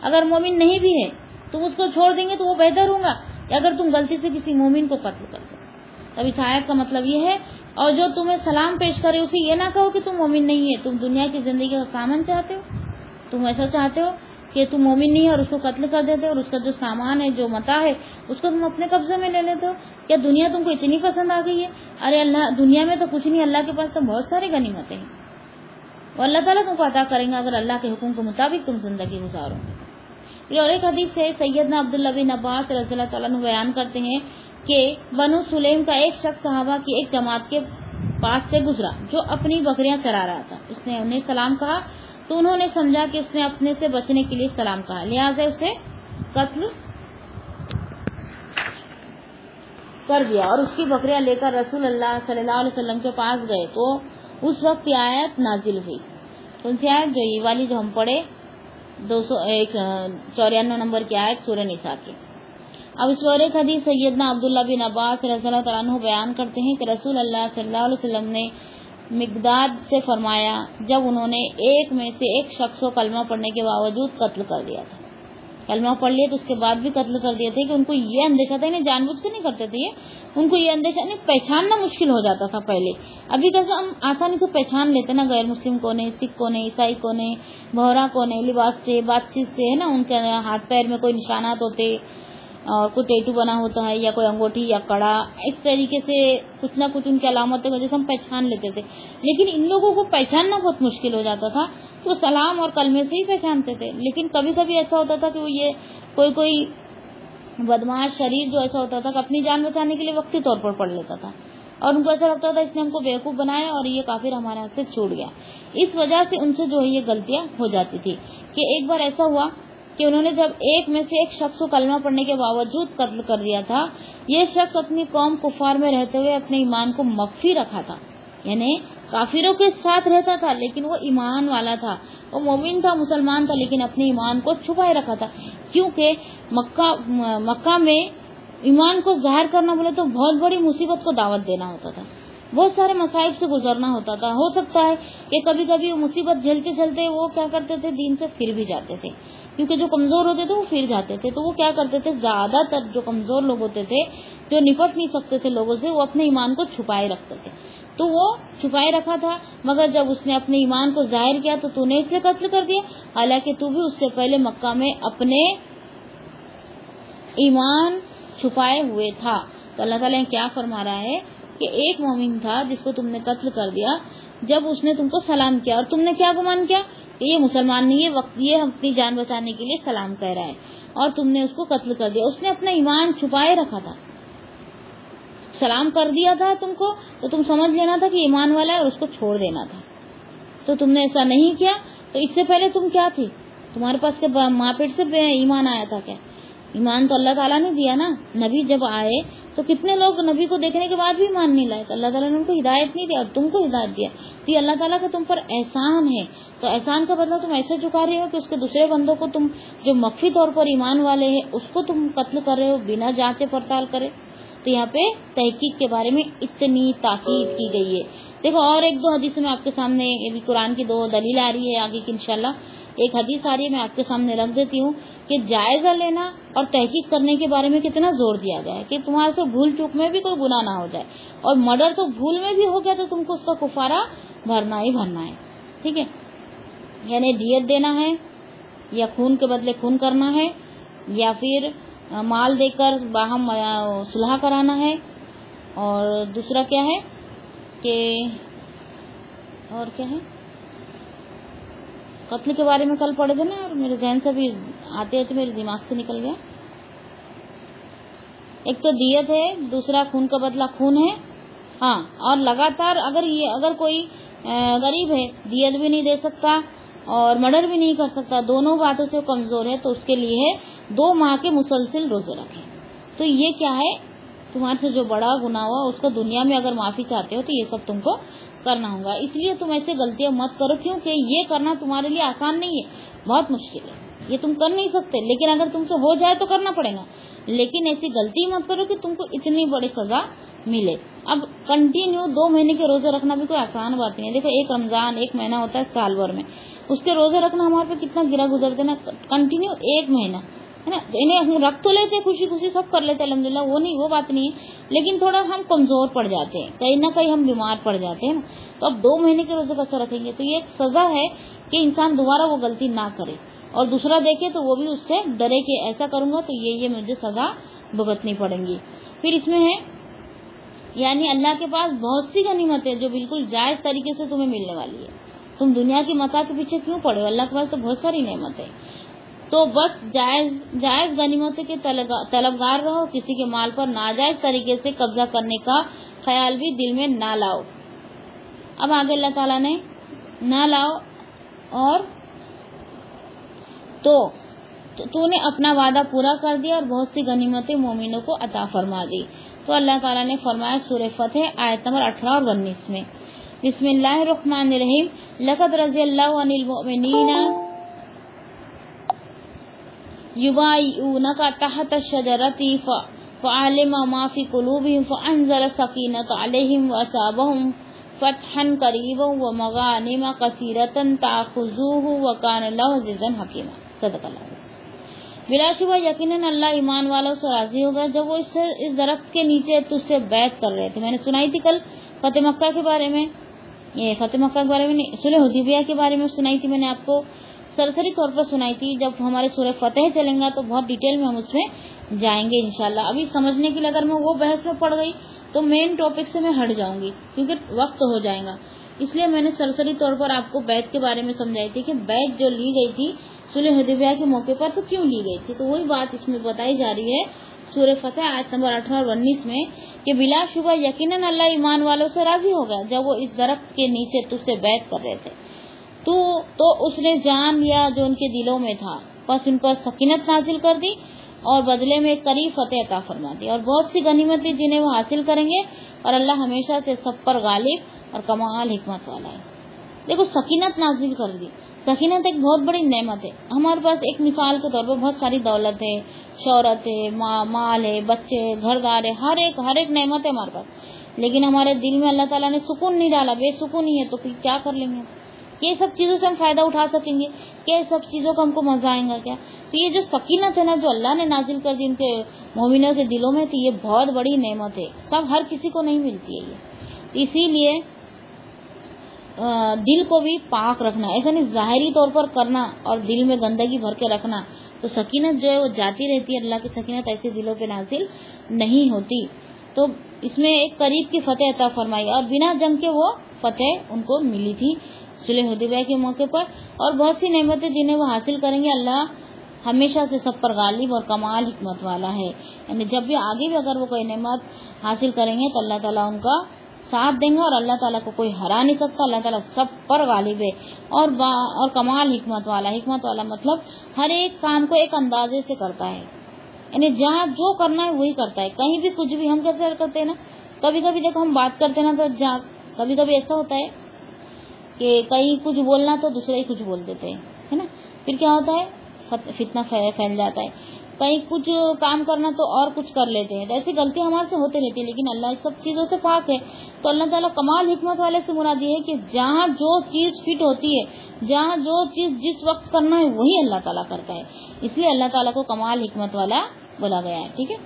اگر مومن نہیں بھی ہے تم اس کو چھوڑ دیں گے تو وہ بہتر ہوگا، یا اگر تم غلطی سے کسی مومن کو قتل کر دو۔ تب اس آیت کا مطلب یہ ہے، اور جو تمہیں سلام پیش کرے اسے یہ نہ کہو کہ تم مومن نہیں ہے۔ تم دنیا کی زندگی کا سامان چاہتے ہو، تم ایسا چاہتے ہو کہ تم مومن نہیں ہے اور اس کو قتل کر دیتے ہو، اور اس کا جو سامان ہے، جو متاع ہے، اس کو تم اپنے قبضے میں لے لیتے ہو۔ کیا دنیا تم کو اتنی پسند آ گئی ہے؟ ارے اللہ، دنیا میں تو کچھ نہیں، اللہ کے پاس تو بہت ساری غنیمتیں ہیں، اور اللہ تعالیٰ تم کو عطا کریں گا اگر اللہ کے حکم کے مطابق تم زندگی گزارو۔ اور ایک حدیث سے سیدنا عبداللہ بن عباس رضی اللہ تعالیٰ عنہ بیان کرتے ہیں کہ بنو سلیم کا ایک شخص صحابہ کی ایک جماعت کے پاس سے گزرا جو اپنی بکریاں چرا رہا تھا۔ اس نے انہیں سلام کہا تو انہوں نے سمجھا کہ اس نے اپنے سے بچنے کے لیے سلام کہا، لہٰذا اسے قتل کر دیا اور اس کی بکریاں لے کر رسول اللہ صلی اللہ علیہ وسلم کے پاس گئے۔ تو اس وقت یہ آیت نازل ہوئی، کون سی آیت؟ جو یہ والی جو ہم پڑھے 294 نمبر کی آیت سورہ نساء کی۔ اب اس پر ایک حدیث سیدنا عبداللہ بن عباس رضی اللہ تعالیٰ عنہ بیان کرتے ہیں کہ رسول اللہ صلی اللہ علیہ وسلم نے مقداد سے فرمایا جب انہوں نے ایک میں سے ایک شخص کو کلمہ پڑھنے کے باوجود قتل کر دیا تھا، کلمہ پڑھ لیا تو اس کے بعد بھی قتل کر دیے تھے کہ ان کو یہ اندیشہ تھا، انہیں جان بوجھ کے نہیں کرتے تھے، ان کو یہ اندیشہ نہیں، پہچاننا مشکل ہو جاتا تھا پہلے۔ ابھی کیسے ہم آسانی سے پہچان لیتے نا، غیر مسلم کون ہے، سکھ کون ہے، عیسائی کون ہے، بہرا کون ہے، لباس سے، بات چیت سے، ہے نا، ان کے ہاتھ پیر میں کوئی نشانات ہوتے اور کوئی ٹیٹو بنا ہوتا ہے یا کوئی انگوٹھی یا کڑا، اس طریقے سے کچھ نہ کچھ ان کی علامتوں کی وجہ سے ہم پہچان لیتے تھے، لیکن ان لوگوں کو پہچاننا بہت مشکل ہو جاتا تھا، تو سلام اور کلمے سے ہی پہچانتے تھے۔ لیکن کبھی کبھی ایسا ہوتا تھا کہ وہ یہ کوئی بدماش شریر جو ایسا ہوتا تھا کہ اپنی جان بچانے کے لیے وقتی طور پر پڑھ لیتا تھا، اور ان کو ایسا لگتا تھا اس نے ہم کو بیوقوف بنایا اور یہ کافر ہمارے ہاتھ سے چھوٹ گیا۔ اس وجہ سے ان سے جو ہے یہ غلطیاں ہو جاتی تھی کہ ایک بار ایسا ہوا کہ انہوں نے جب ایک میں سے ایک شخص کو کلمہ پڑھنے کے باوجود قتل کر دیا تھا، یہ شخص اپنی قوم کفار میں رہتے ہوئے اپنے ایمان کو مخفی رکھا تھا، یعنی کافروں کے ساتھ رہتا تھا لیکن وہ ایمان والا تھا، وہ مومن تھا، مسلمان تھا، لیکن اپنے ایمان کو چھپائے رکھا تھا، کیونکہ مکہ میں ایمان کو ظاہر کرنا بولے تو بہت بڑی مصیبت کو دعوت دینا ہوتا تھا، بہت سارے مصائب سے گزرنا ہوتا تھا۔ ہو سکتا ہے کہ کبھی کبھی مصیبت جھیلتے جھیلتے وہ کیا کرتے تھے، دین سے پھر بھی جاتے تھے، کیونکہ جو کمزور ہوتے تھے وہ پھر جاتے تھے، تو وہ کیا کرتے تھے، زیادہ تر جو کمزور لوگ ہوتے تھے، جو نپٹ نہیں سکتے تھے لوگوں سے، وہ اپنے ایمان کو چھپائے رکھتے تھے، تو وہ چھپائے رکھا تھا، مگر جب اس نے اپنے ایمان کو ظاہر کیا تو نے اس لیے قتل کر دیا، حالانکہ تو بھی اس سے پہلے مکہ میں اپنے ایمان چھپائے ہوئے تھا۔ تو اللہ تعالیٰ کیا فرما رہا ہے کہ ایک مومن تھا جس کو تم نے قتل کر دیا، جب اس نے تم کو سلام کیا اور تم نے کیا گمان کیا کہ یہ مسلمان نہیں ہے، یہ اپنی جان بچانے کے لیے سلام کہہ رہا ہے، اور تم نے اس کو قتل کر دیا۔ اس نے اپنا ایمان چھپائے رکھا تھا، سلام کر دیا تھا تم کو تو تم سمجھ لینا تھا کہ ایمان والا ہے اور اس کو چھوڑ دینا تھا، تو تم نے ایسا نہیں کیا۔ تو اس سے پہلے تم کیا تھے، تمہارے پاس کے ماں پیٹ سے ایمان آیا تھا کیا؟ ایمان تو اللہ تعالیٰ نے دیا نا۔ نبی جب آئے تو کتنے لوگ نبی کو دیکھنے کے بعد بھی ایمان نہیں لائے، تو اللہ تعالیٰ نے ان کو ہدایت نہیں دیا اور تم کو ہدایت دیا، تو یہ اللہ تعالیٰ کا تم پر احسان ہے۔ تو احسان کا بدلہ تم ایسے چکا رہے ہو کہ اس کے دوسرے بندوں کو تم جو مخفی طور پر ایمان والے ہیں اس کو تم قتل کر رہے ہو بنا جانچ پڑتال کرے۔ تو یہاں پہ تحقیق کے بارے میں اتنی تاکید کی گئی ہے۔ دیکھو اور ایک دو حدیث میں آپ کے سامنے، قرآن کی دو دلیل آ رہی ہے آگے کی انشاءاللہ، ایک حدیث آ رہی ہے میں آپ کے سامنے رکھ دیتی ہوں کہ جائزہ لینا اور تحقیق کرنے کے بارے میں کتنا زور دیا گیا ہے کہ تمہارے سے بھول چوک میں بھی کوئی گناہ نہ ہو جائے، اور مرڈر تو بھول میں بھی ہو گیا تو تم کو اس کا کفارہ بھرنا ہی بھرنا ہے، ٹھیک ہے، یعنی دیت دینا ہے یا خون کے بدلے خون کرنا ہے یا پھر مال دے کر باہم صلح کرانا ہے، اور دوسرا کیا ہے کہ اور کیا ہے قتل کے بارے میں کل پڑھے تھے نا، اور میرے ذہن سے بھی آتے آتے میرے دماغ سے نکل گیا۔ ایک تو دیت ہے، دوسرا خون کا بدلہ خون ہے، ہاں، اور لگاتار اگر کوئی غریب ہے، دیت بھی نہیں دے سکتا اور مرڈر بھی نہیں کر سکتا، دونوں باتوں سے کمزور ہے، تو اس کے لیے 2 ماہ کے مسلسل روزے رکھیں۔ تو یہ کیا ہے، تمہارے سے جو بڑا گناہ ہوا اس کو دنیا میں اگر معافی چاہتے ہو تو یہ سب تم کو کرنا ہوگا. اس لیے تم ایسے غلطیاں مت کرو, کیونکہ یہ کرنا تمہارے لیے آسان نہیں ہے, بہت مشکل ہے, یہ تم کر نہیں سکتے, لیکن اگر تم سے ہو جائے تو کرنا پڑے گا. لیکن ایسی غلطی مت کرو کہ تم کو اتنی بڑی سزا ملے. اب کنٹینیو 2 مہینے کے روزے رکھنا بھی کوئی آسان بات نہیں ہے. دیکھو ایک رمضان 1 مہینہ ہوتا ہے سال بھر میں, اس کے روزے رکھنا ہمارے پہ کتنا گرا گزرتے نا, کنٹینیو 1 مہینہ ہے نا. انہیں ہم رکھ تو لیتے خوشی خوشی, سب کر لیتے الحمدللہ, وہ بات نہیں ہے, لیکن تھوڑا ہم کمزور پڑ جاتے ہیں, کہیں نہ کہیں ہم بیمار پڑ جاتے ہیں نا. تو اب 2 مہینے کے روزے کیسے رکھیں گے؟ تو یہ ایک سزا ہے کہ انسان دوبارہ وہ غلطی نہ کرے, اور دوسرا دیکھے تو وہ بھی اس سے ڈرے کہ ایسا کروں گا تو یہ مجھے سزا بھگتنی پڑیں گی. پھر اس میں ہے یعنی اللہ کے پاس بہت سی غنیمتیں جو بالکل جائز طریقے سے تمہیں ملنے والی ہے. تم دنیا کی متاع کے پیچھے کیوں پڑے ہو؟ اللہ کے پاس تو بہت ساری نعمتیں. تو بس جائز غنیمتوں کے طلبگار رہو, کسی کے مال پر ناجائز طریقے سے قبضہ کرنے کا خیال بھی دل میں نہ لاؤ. اب آگے اللہ تعالیٰ نے نہ لاؤ, اور تو نے اپنا وعدہ پورا کر دیا اور بہت سی غنیمتیں مومنوں کو عطا فرما دی. تو اللہ تعالیٰ نے فرمایا سورہ فتح آیت نمبر 18 اور 19 میں, بسم اللہ الرحمن الرحیم, لقد رضی اللہ عن المؤمنین یبایعونک تحت الشجرۃ فعلم ما فی قلوبہم فانزل السکینۃ علیہم واصابہم فتحا قریبا ومغانم کثیرۃ تأخذوہ وکان اللہ عزیزا حکیما. صدق اللہ. بلا شبہ یقیناً اللہ ایمان والوں سے راضی ہوگا جب وہ اس درخت کے نیچے تجھ سے بیعت کر رہے تھے. میں نے سنائی تھی کل فتح مکہ کے بارے میں, یہ فتح مکہ کے بارے میں نہیں, صلح حدیبیہ کے بارے میں سنائی تھی میں نے آپ کو, سرسری طور پر سنائی تھی. جب ہمارے سورہ فتح چلیں گا تو بہت ڈیٹیل میں ہم اس میں جائیں گے انشاءاللہ. ابھی سمجھنے کے لیے اگر میں وہ بحث میں پڑ گئی تو مین ٹاپک سے میں ہٹ جاؤں گی, کیونکہ وقت ہو جائے گا. اس لیے میں نے سرسری طور پر آپ کو بیعت کے بارے میں سمجھائی تھی کہ بیعت جو لی گئی تھی صلح حدیبیہ کے موقع پر تو کیوں لی گئی تھی. تو وہی بات اس میں بتائی جا رہی ہے سورہ فتح آیت نمبر 18 اور 19 میں کہ بلا شبہ یقیناً اللہ ایمان والوں سے راضی ہوگا جب وہ اس درخت کے نیچے تجھ سے بیعت کر رہے تھے. تو اس نے جان لیا جو ان کے دلوں میں تھا, بس ان پر سکینت نازل کر دی اور بدلے میں قریب فتح عطا فرما دی, اور بہت سی غنیمتیں جنہیں وہ حاصل کریں گے, اور اللہ ہمیشہ سے سب پر غالب اور کمال حکمت والا ہے. دیکھو سکینت نازل کر دی, سکینت ایک بہت بڑی نعمت ہے. ہمارے پاس ایک مثال کے طور پر بہت ساری دولت ہے, شہرت ہے, مال ہے, بچے, گھر دار ہے, ہر ایک نعمت ہے ہمارے پاس, لیکن ہمارے دل میں اللہ تعالیٰ نے سکون نہیں ڈالا, بے سکونی ہے. تو کیا کر لیں گے؟ یہ سب چیزوں سے ہم فائدہ اٹھا سکیں گے کیا؟ سب چیزوں کا ہم کو مزہ آئے گا کیا؟ تو یہ جو سکینت ہے نا جو اللہ نے نازل کر دی ان کے مومنوں کے دلوں میں, تو یہ بہت بڑی نعمت ہے, سب ہر کسی کو نہیں ملتی ہے یہ. اسی لیے دل کو بھی پاک رکھنا, ایسا نہیں ظاہری طور پر کرنا اور دل میں گندگی بھر کے رکھنا, تو سکینت جو ہے وہ جاتی رہتی ہے. اللہ کی سکینت ایسے دلوں پہ نازل نہیں ہوتی. تو اس میں ایک قریب کی فتح عطا فرمائی, اور بنا جنگ کے وہ فتح ان کو ملی تھی صلح حدیبیہ کے موقع پر, اور بہت سی نعمتیں جنہیں وہ حاصل کریں گے. اللہ ہمیشہ سے سب پر غالب اور کمال حکمت والا ہے. یعنی جب بھی آگے بھی اگر وہ کوئی نعمت حاصل کریں گے تو اللہ تعالیٰ ان کا ساتھ دیں گے, اور اللہ تعالیٰ کو کوئی ہرا نہیں سکتا. اللہ تعالیٰ سب پر غالب ہے اور کمال حکمت والا. حکمت والا مطلب ہر ایک کام کو ایک اندازے سے کرتا ہے, یعنی جہاں جو کرنا ہے وہی کرتا ہے. کہیں بھی کچھ بھی ہم کیسے کرتے ہیں نا, کبھی کبھی دیکھو ہم بات کرتے ہیں نا تو جہاں کبھی کبھی ایسا ہوتا ہے کہ کہیں کچھ بولنا تو دوسرے ہی کچھ بول دیتے ہیں, ہے نا, پھر کیا ہوتا ہے فتنہ پھیل جاتا ہے. کہیں کچھ کام کرنا تو اور کچھ کر لیتے ہیں. تو ایسی غلطی ہمارے سے ہوتی رہتی ہے, لیکن اللہ اس سب چیزوں سے پاک ہے. تو اللہ تعالیٰ کمال حکمت والے سے مراد یہ ہے کہ جہاں جو چیز فٹ ہوتی ہے, جہاں جو چیز جس وقت کرنا ہے وہی اللہ تعالیٰ کرتا ہے. اس لیے اللہ تعالیٰ کو کمال حکمت والا بولا گیا ہے. ٹھیک ہے.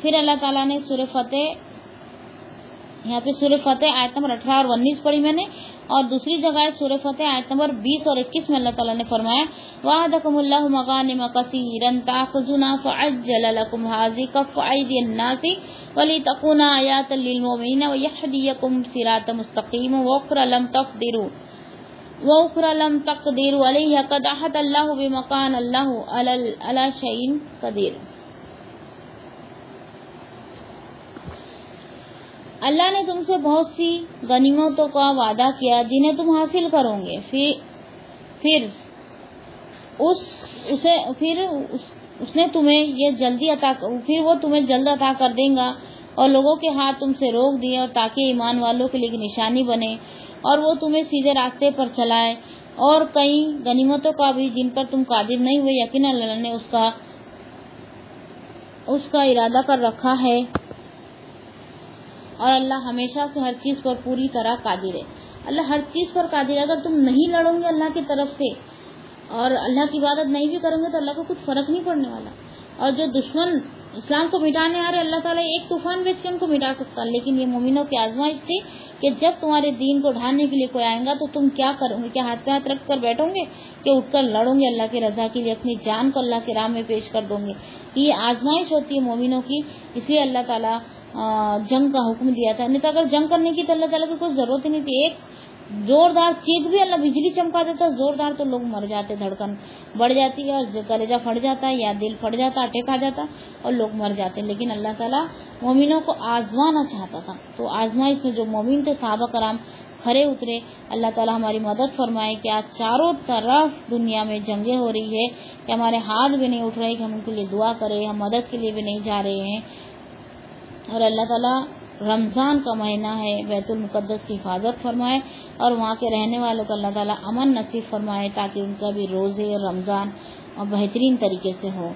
پھر اللہ تعالیٰ نے سورہ فتح, یہاں پہ سورہ فتح آیت نمبر 18 اور 19 پڑھی میں نے, اور دوسری جگہ ہے سورہ فتح آیت نمبر 20 اور 21 میں اللہ تعالیٰ نے فرمایا وعدکم اللہ مغانم کثیرا تأخذونها فعجل لکم هذه کف ایدی الناس ولتکون آیاتا للمؤمنین ویهدیکم صراطا مستقیما واخرى لم تقدروا علیہ قد احاط اللہ بما کان اللہ علی شیء قدیر. اللہ نے تم سے بہت سی غنیمتوں کا وعدہ کیا جنہیں تم حاصل کرو گے, پھر اس نے تمہیں یہ جلدی پھر وہ تمہیں جلد عطا کر دے گا, اور لوگوں کے ہاتھ تم سے روک دیے، اور تاکہ ایمان والوں کے لیے نشانی بنے اور وہ تمہیں سیدھے راستے پر چلائے، اور کئی غنیمتوں کا بھی جن پر تم قادر نہیں ہوئے، یقیناً اللہ نے اس کا ارادہ کر رکھا ہے، اور اللہ ہمیشہ سے ہر چیز پر پوری طرح قادر ہے۔ اللہ ہر چیز پر قادر ہے۔ اگر تم نہیں لڑو گے اللہ کی طرف سے اور اللہ کی عبادت نہیں بھی کرو گے تو اللہ کو کچھ فرق نہیں پڑنے والا۔ اور جو دشمن اسلام کو مٹانے آ رہے، اللہ تعالیٰ ایک طوفان بھیج کے ان کو مٹا سکتا، لیکن یہ مومنوں کی آزمائش تھی کہ جب تمہارے دین کو ڈھاننے کے لیے کوئی آئے گا تو تم کیا کرو گے؟ کیا ہاتھ پہ ہاتھ رکھ کر بیٹھو گے کہ اٹھ کر لڑوں گے اللہ کی رضا کے لیے، اپنی جان کو اللہ کے راہ میں پیش کر دوں گے؟ یہ آزمائش ہوتی ہے مومنوں کی، اس لیے اللہ تعالیٰ جنگ کا حکم دیا تھا۔ نہیں تو اگر جنگ کرنے کی تو اللہ تعالیٰ کی کوئی ضرورت ہی نہیں تھی۔ ایک زوردار چیخ بھی اللہ بجلی چمکا دیتا زوردار تو لوگ مر جاتے، دھڑکن بڑھ جاتی ہے اور کلیجہ پھٹ جاتا ہے یا دل پھٹ جاتا، اٹیک آ جاتا اور لوگ مر جاتے، لیکن اللہ تعالیٰ مومنوں کو آزمانا چاہتا تھا۔ تو آزمائش میں جو مومن تھے صحابہ کرام کھڑے اترے۔ اللہ تعالیٰ ہماری مدد فرمائے کہ آج چاروں طرف دنیا میں جنگیں ہو رہی ہے کہ ہمارے ہاتھ بھی نہیں اٹھ رہے کہ ہم ان کے لیے دعا کریں، ہم مدد کے لیے بھی نہیں جا رہے ہیں۔ اور اللہ تعالیٰ رمضان کا مہینہ ہے، بیت المقدس کی حفاظت فرمائے اور وہاں کے رہنے والوں کو اللہ تعالیٰ امن نصیب فرمائے تاکہ ان کا بھی روزے رمضان اور بہترین طریقے سے ہو۔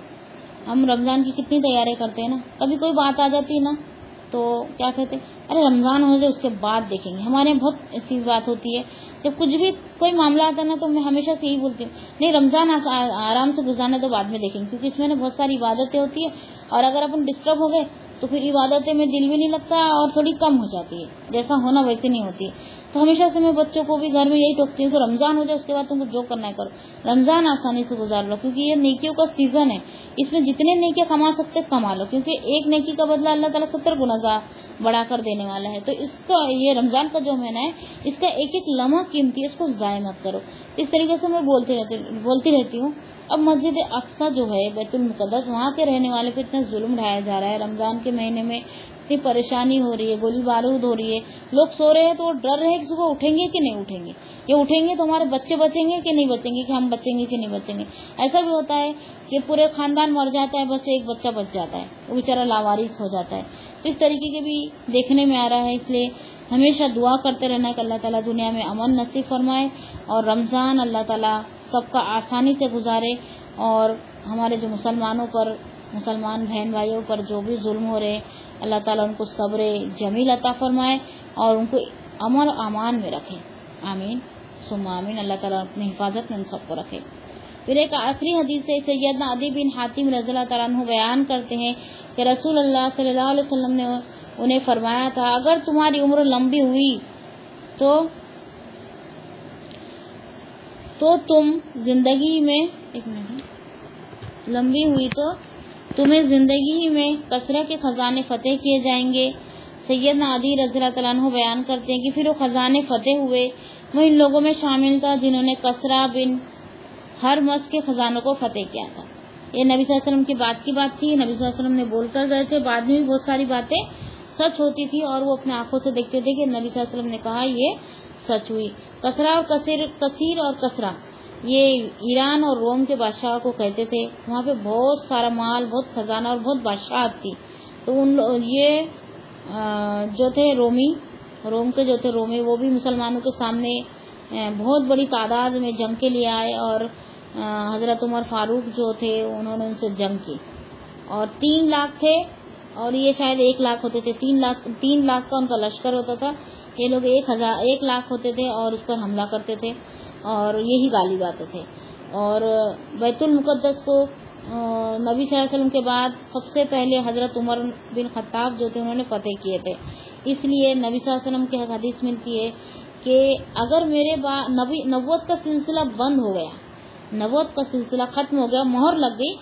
ہم رمضان کی کتنی تیاری کرتے ہیں نا، کبھی کوئی بات آ جاتی ہے نا تو کیا کہتے ہیں، ارے رمضان ہو جائے اس کے بعد دیکھیں گے۔ ہمارے یہاں بہت ایسی بات ہوتی ہے، جب کچھ بھی کوئی معاملہ آتا ہے نا تو میں ہمیشہ سے یہی بولتی ہوں، نہیں رمضان آرام سے گزارنا تو بعد میں دیکھیں گے، کیونکہ اس میں بہت ساری عبادتیں ہوتی ہے اور اگر اپن ڈسٹرب ہو گئے تو پھر عبادتیں میں دل بھی نہیں لگتا اور تھوڑی کم ہو جاتی ہے، جیسا ہونا ویسے نہیں ہوتی ہے۔ تو ہمیشہ سے میں بچوں کو بھی گھر میں یہی ٹوکتی ہوں کہ رمضان ہو جائے اس کے بعد تم کو جو کرنا ہے کرو، رمضان آسانی سے گزار لو، کیونکہ یہ نیکیوں کا سیزن ہے، اس میں جتنے نیکیاں کما سکتے کما لو، کیونکہ ایک نیکی کا بدلہ اللہ تعالیٰ 70 گنا بڑھا کر دینے والا ہے۔ تو اس کا یہ رمضان کا جو مہینہ ہے اس کا ایک ایک لمحہ قیمتی ہے، اس کو ضائع مت کرو۔ اس طریقے سے میں بولتی رہتی ہوں۔ اب مسجد اقصیٰ جو ہے بیت المقدس، وہاں کے رہنے والے پہ اتنا ظلم ڈھایا جا رہا ہے، رمضان کے مہینے میں اتنی پریشانی ہو رہی ہے، گولی بارود ہو رہی ہے، لوگ سو رہے ہیں تو وہ ڈر رہے ہیں کہ صبح اٹھیں گے کہ نہیں اٹھیں گے، یہ اٹھیں گے تو ہمارے بچے بچیں گے کہ نہیں بچیں گے، کہ ہم بچیں گے کہ نہیں بچیں گے۔ ایسا بھی ہوتا ہے کہ پورے خاندان مر جاتا ہے، بس ایک بچہ بچ جاتا ہے، وہ بیچارہ لاوارث ہو جاتا ہے۔ تو اس طریقے کے بھی دیکھنے میں آ رہا ہے، اس لیے ہمیشہ دعا کرتے رہنا کہ اللہ تعالیٰ دنیا میں امن نصیب فرمائے اور رمضان اللہ تعالیٰ سب کا آسانی سے گزارے، اور ہمارے جو مسلمان بہن بھائیوں پر جو بھی ظلم ہو رہے اللہ تعالیٰ ان کو صبر جمیل عطا فرمائے اور ان کو امن و امان میں رکھے، آمین ثم آمین۔ اللہ تعالیٰ اپنی حفاظت میں ان سب کو رکھے۔ پھر ایک آخری حدیث سے سیدنا عدی بن حاتم رضی اللہ تعالیٰ عنہ بیان کرتے ہیں کہ رسول اللہ صلی اللہ علیہ وسلم نے انہیں فرمایا تھا، اگر تمہاری عمر لمبی ہوئی تو تمہیں زندگی میں کثرت کے خزانے فتح کیے جائیں گے۔ سیدنا عدی رضی اللہ تعالیٰ عنہ بیان کرتے ہیں کہ پھر وہ خزانے فتح ہوئے، وہ ان لوگوں میں شامل تھا جنہوں نے کسرا بن ہرمز کے خزانوں کو فتح کیا تھا۔ یہ نبی صلی اللہ علیہ وسلم کی بات تھی، نبی صلی اللہ علیہ وسلم نے بول کر گئے تھے، بعد میں بھی بہت ساری باتیں سچ ہوتی تھی اور وہ اپنے آنکھوں سے دیکھتے تھے کہ نبی صلی اللہ علیہ وسلم نے کہا یہ سچ ہوئی۔ کسرا اور کثیر اور کسرا یہ ایران اور روم کے بادشاہ کو کہتے تھے، وہاں پہ بہت سارا مال، بہت خزانہ اور بہت بادشاہت تھی۔ تو یہ جو تھے روم کے جو تھے رومی، وہ بھی مسلمانوں کے سامنے بہت بڑی تعداد میں جنگ کے لیے آئے اور حضرت عمر فاروق جو تھے انہوں نے ان سے جنگ کی، اور 3 لاکھ تھے اور یہ شاید 1 لاکھ ہوتے تھے، 3 لاکھ کا ان کا لشکر ہوتا تھا، یہ لوگ 1 لاکھ ہوتے تھے اور اس پر حملہ کرتے تھے اور یہی غالب آتے تھے۔ اور بیت المقدس کو نبی صلی اللہ علیہ وسلم کے بعد سب سے پہلے حضرت عمر بن خطاب جو تھے انہوں نے فتح کیے تھے۔ اس لیے نبی صلی اللہ علیہ وسلم کی حدیث ملتی ہے کہ اگر میرے بعد نبوت کا سلسلہ بند ہو گیا، نبوت کا سلسلہ ختم ہو گیا، مہر لگ گئی،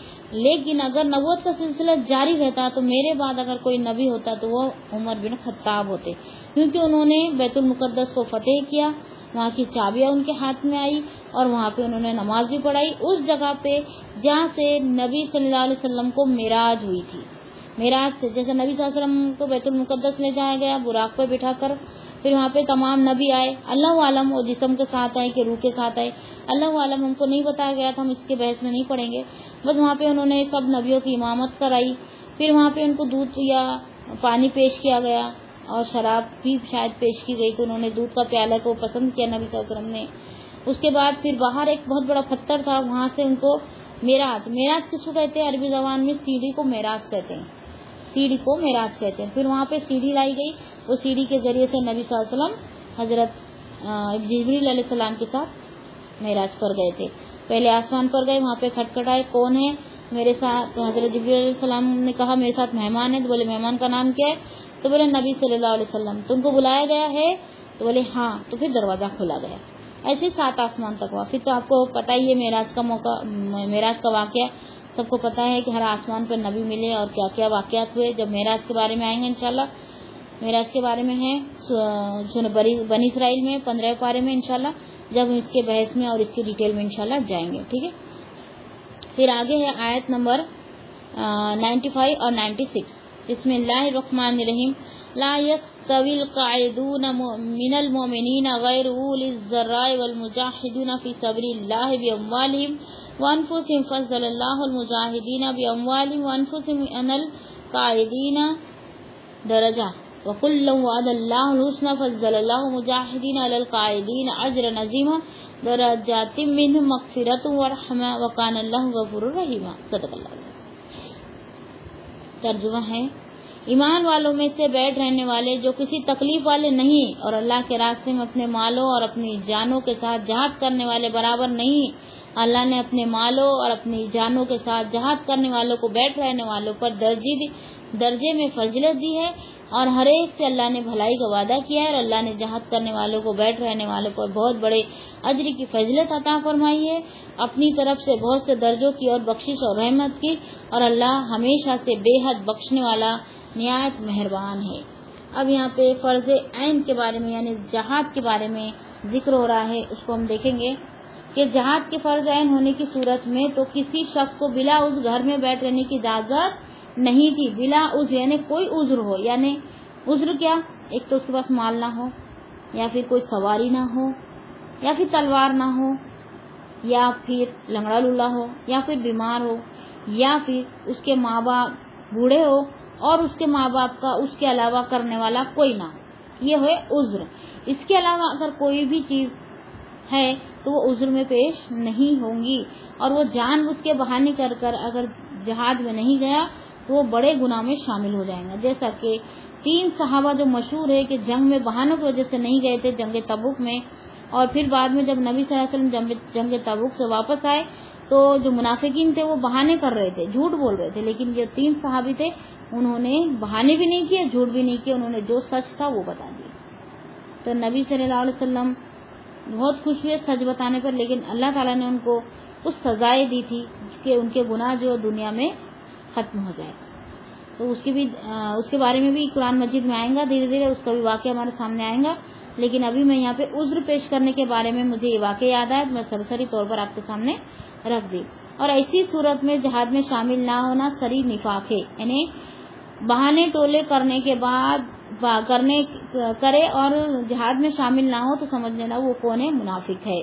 لیکن اگر نبوت کا سلسلہ جاری رہتا تو میرے بعد اگر کوئی نبی ہوتا تو وہ عمر بن خطاب ہوتے، کیونکہ انہوں نے بیت المقدس کو فتح کیا، وہاں کی چابیاں ان کے ہاتھ میں آئی اور وہاں پہ انہوں نے نماز بھی پڑھائی، اس جگہ پہ جہاں سے نبی صلی اللہ علیہ وسلم کو معراج ہوئی تھی۔ معراج سے جیسے نبی صلی اللہ علیہ وسلم کو بیت المقدس لے جایا گیا براق پہ بٹھا کر، پھر وہاں پہ تمام نبی آئے، اللہ عالم وہ جسم کے ساتھ آئے کہ روح کے ساتھ آئے، اللہ عالم ہم کو نہیں بتایا گیا تھا، ہم اس کے بحث میں نہیں پڑھیں گے، بس وہاں پہ انہوں نے سب نبیوں کی امامت کرائی، پھر وہاں پہ ان کو دودھ یا پانی پیش کیا گیا اور شراب بھی شاید پیش کی گئی، تو انہوں نے دودھ کا پیالہ کو پسند کیا نبی صلی اللہ علیہ وسلم نے۔ اس کے بعد پھر باہر ایک بہت بڑا پتھر تھا، وہاں سے ان کو معراج کس کو کہتے ہیں عربی زبان میں؟ سیڑھی کو معراج کہتے ہیں، سیڑھی کو معراج کہتے ہیں۔ پھر وہاں پہ سیڑھی لائی گئی، وہ سیڑھی کے ذریعے سے نبی صلی اللہ علیہ وسلم حضرت جبریل علیہ السلام کے ساتھ معراج پر گئے تھے۔ پہلے آسمان پر گئے، وہاں پہ کھٹکھٹائے، کون ہے میرے ساتھ؟ حضرت جبریل علیہ السلام نے کہا میرے ساتھ مہمان ہے، تو بولے مہمان کا نام کیا ہے؟ تو بولے نبی صلی اللہ علیہ وسلم۔ تم کو بلایا گیا ہے؟ تو بولے ہاں۔ تو پھر دروازہ کھولا گیا، ایسے 7 آسمان تک ہوا۔ پھر تو آپ کو پتہ ہی ہے معراج کا واقعہ سب کو پتہ ہے کہ ہر آسمان پر نبی ملے اور کیا کیا واقعات ہوئے۔ جب معراج کے بارے میں آئیں گے انشاءاللہ، معراج کے بارے میں ہے بنی اسرائیل میں 15 پارے میں انشاءاللہ، جب اس کے بحث میں اور اس کی ڈیٹیل میں انشاءاللہ جائیں گے، ٹھیک ہے۔ پھر آگے ہے آیت نمبر 95 اور 96۔ بسم اللہ الرحمن الرحیم۔ لا يستوي القاعدون من المؤمنین غیر اولی الضراء والمجاہدون فی سبیل اللہ باموالہم وانفسہم فضل اللہ المجاہدین باموالہم وانفسہم عن القاعدین درجہ وکلا وعد اللہ الحسنى فضل اللہ المجاہدین علی القاعدین اجرا عظیما درجات منہ مغفرۃ ورحمہ وکان اللہ غفورا رحیما۔ صدق اللہ۔ ترجمہ ہے، ایمان والوں میں سے بیٹھ رہنے والے جو کسی تکلیف والے نہیں اور اللہ کے راستے میں اپنے مالوں اور اپنی جانوں کے ساتھ جہاد کرنے والے برابر نہیں۔ اللہ نے اپنے مالوں اور اپنی جانوں کے ساتھ جہاد کرنے والوں کو بیٹھ رہنے والوں پر درجے میں فضیلت دی ہے، اور ہر ایک سے اللہ نے بھلائی کا وعدہ کیا ہے، اور اللہ نے جہاد کرنے والوں کو بیٹھ رہنے والوں پر بہت بڑے اجر کی فضیلت عطا فرمائی ہے، اپنی طرف سے بہت سے درجوں کی اور بخشش اور رحمت کی، اور اللہ ہمیشہ سے بے حد بخشنے والا نہایت مہربان ہے۔ اب یہاں پہ فرض عین کے بارے میں یعنی جہاد کے بارے میں ذکر ہو رہا ہے، اس کو ہم دیکھیں گے کہ جہاد کے فرض عین ہونے کی صورت میں تو کسی شخص کو بلا عذر گھر میں بیٹھ رہنے کی اجازت نہیں تھی۔ بلا عذر یعنی کوئی عذر ہو، یعنی عذر کیا؟ ایک تو اس کے پاس مال نہ ہو، یا پھر کوئی سواری نہ ہو، یا پھر تلوار نہ ہو، یا پھر لنگڑا لولا ہو، یا پھر بیمار ہو، یا پھر اس کے ماں باپ بوڑھے ہو اور اس کے ماں باپ کا اس کے علاوہ کرنے والا کوئی نہ ہو، یہ ہے عذر۔ اس کے علاوہ اگر کوئی بھی چیز ہے تو وہ عذر میں پیش نہیں ہوں گی، اور وہ جان بوجھ کے بہانے کر کر اگر جہاد میں نہیں گیا تو وہ بڑے گناہ میں شامل ہو جائیں گا۔ جیسا کہ 3 صحابہ جو مشہور ہے کہ جنگ میں بہانوں کی وجہ سے نہیں گئے تھے جنگ تبوک میں، اور پھر بعد میں جب نبی صلی اللہ علیہ وسلم جنگ تبوک سے واپس آئے تو جو منافقین تھے وہ بہانے کر رہے تھے، جھوٹ بول رہے تھے، لیکن جو 3 صحابی تھے انہوں نے بہانے بھی نہیں کیے، جھوٹ بھی نہیں کیے، انہوں نے جو سچ تھا وہ بتا دیا۔ تو نبی صلی اللہ علیہ وسلم بہت خوش ہوئے سچ بتانے پر، لیکن اللہ تعالیٰ نے ان کو کچھ سزائیں دی تھی کہ ان کے گناہ جو دنیا میں ختم ہو جائے۔ تو اس کے بارے میں بھی قرآن مجید میں آئیں گا، دھیرے دھیرے اس کا بھی واقعہ ہمارے سامنے آئیں گا، لیکن ابھی میں یہاں پہ عذر پیش کرنے کے بارے میں مجھے یہ واقعہ یاد آیا، میں سرسری طور پر آپ کے سامنے رکھ دی۔ اور ایسی صورت میں جہاد میں شامل نہ ہونا سری نفاق ہے، یعنی بہانے ٹولے کرنے کے بعد کرے اور جہاد میں شامل نہ ہو تو سمجھ لینا وہ کون ہے؟ منافق ہے۔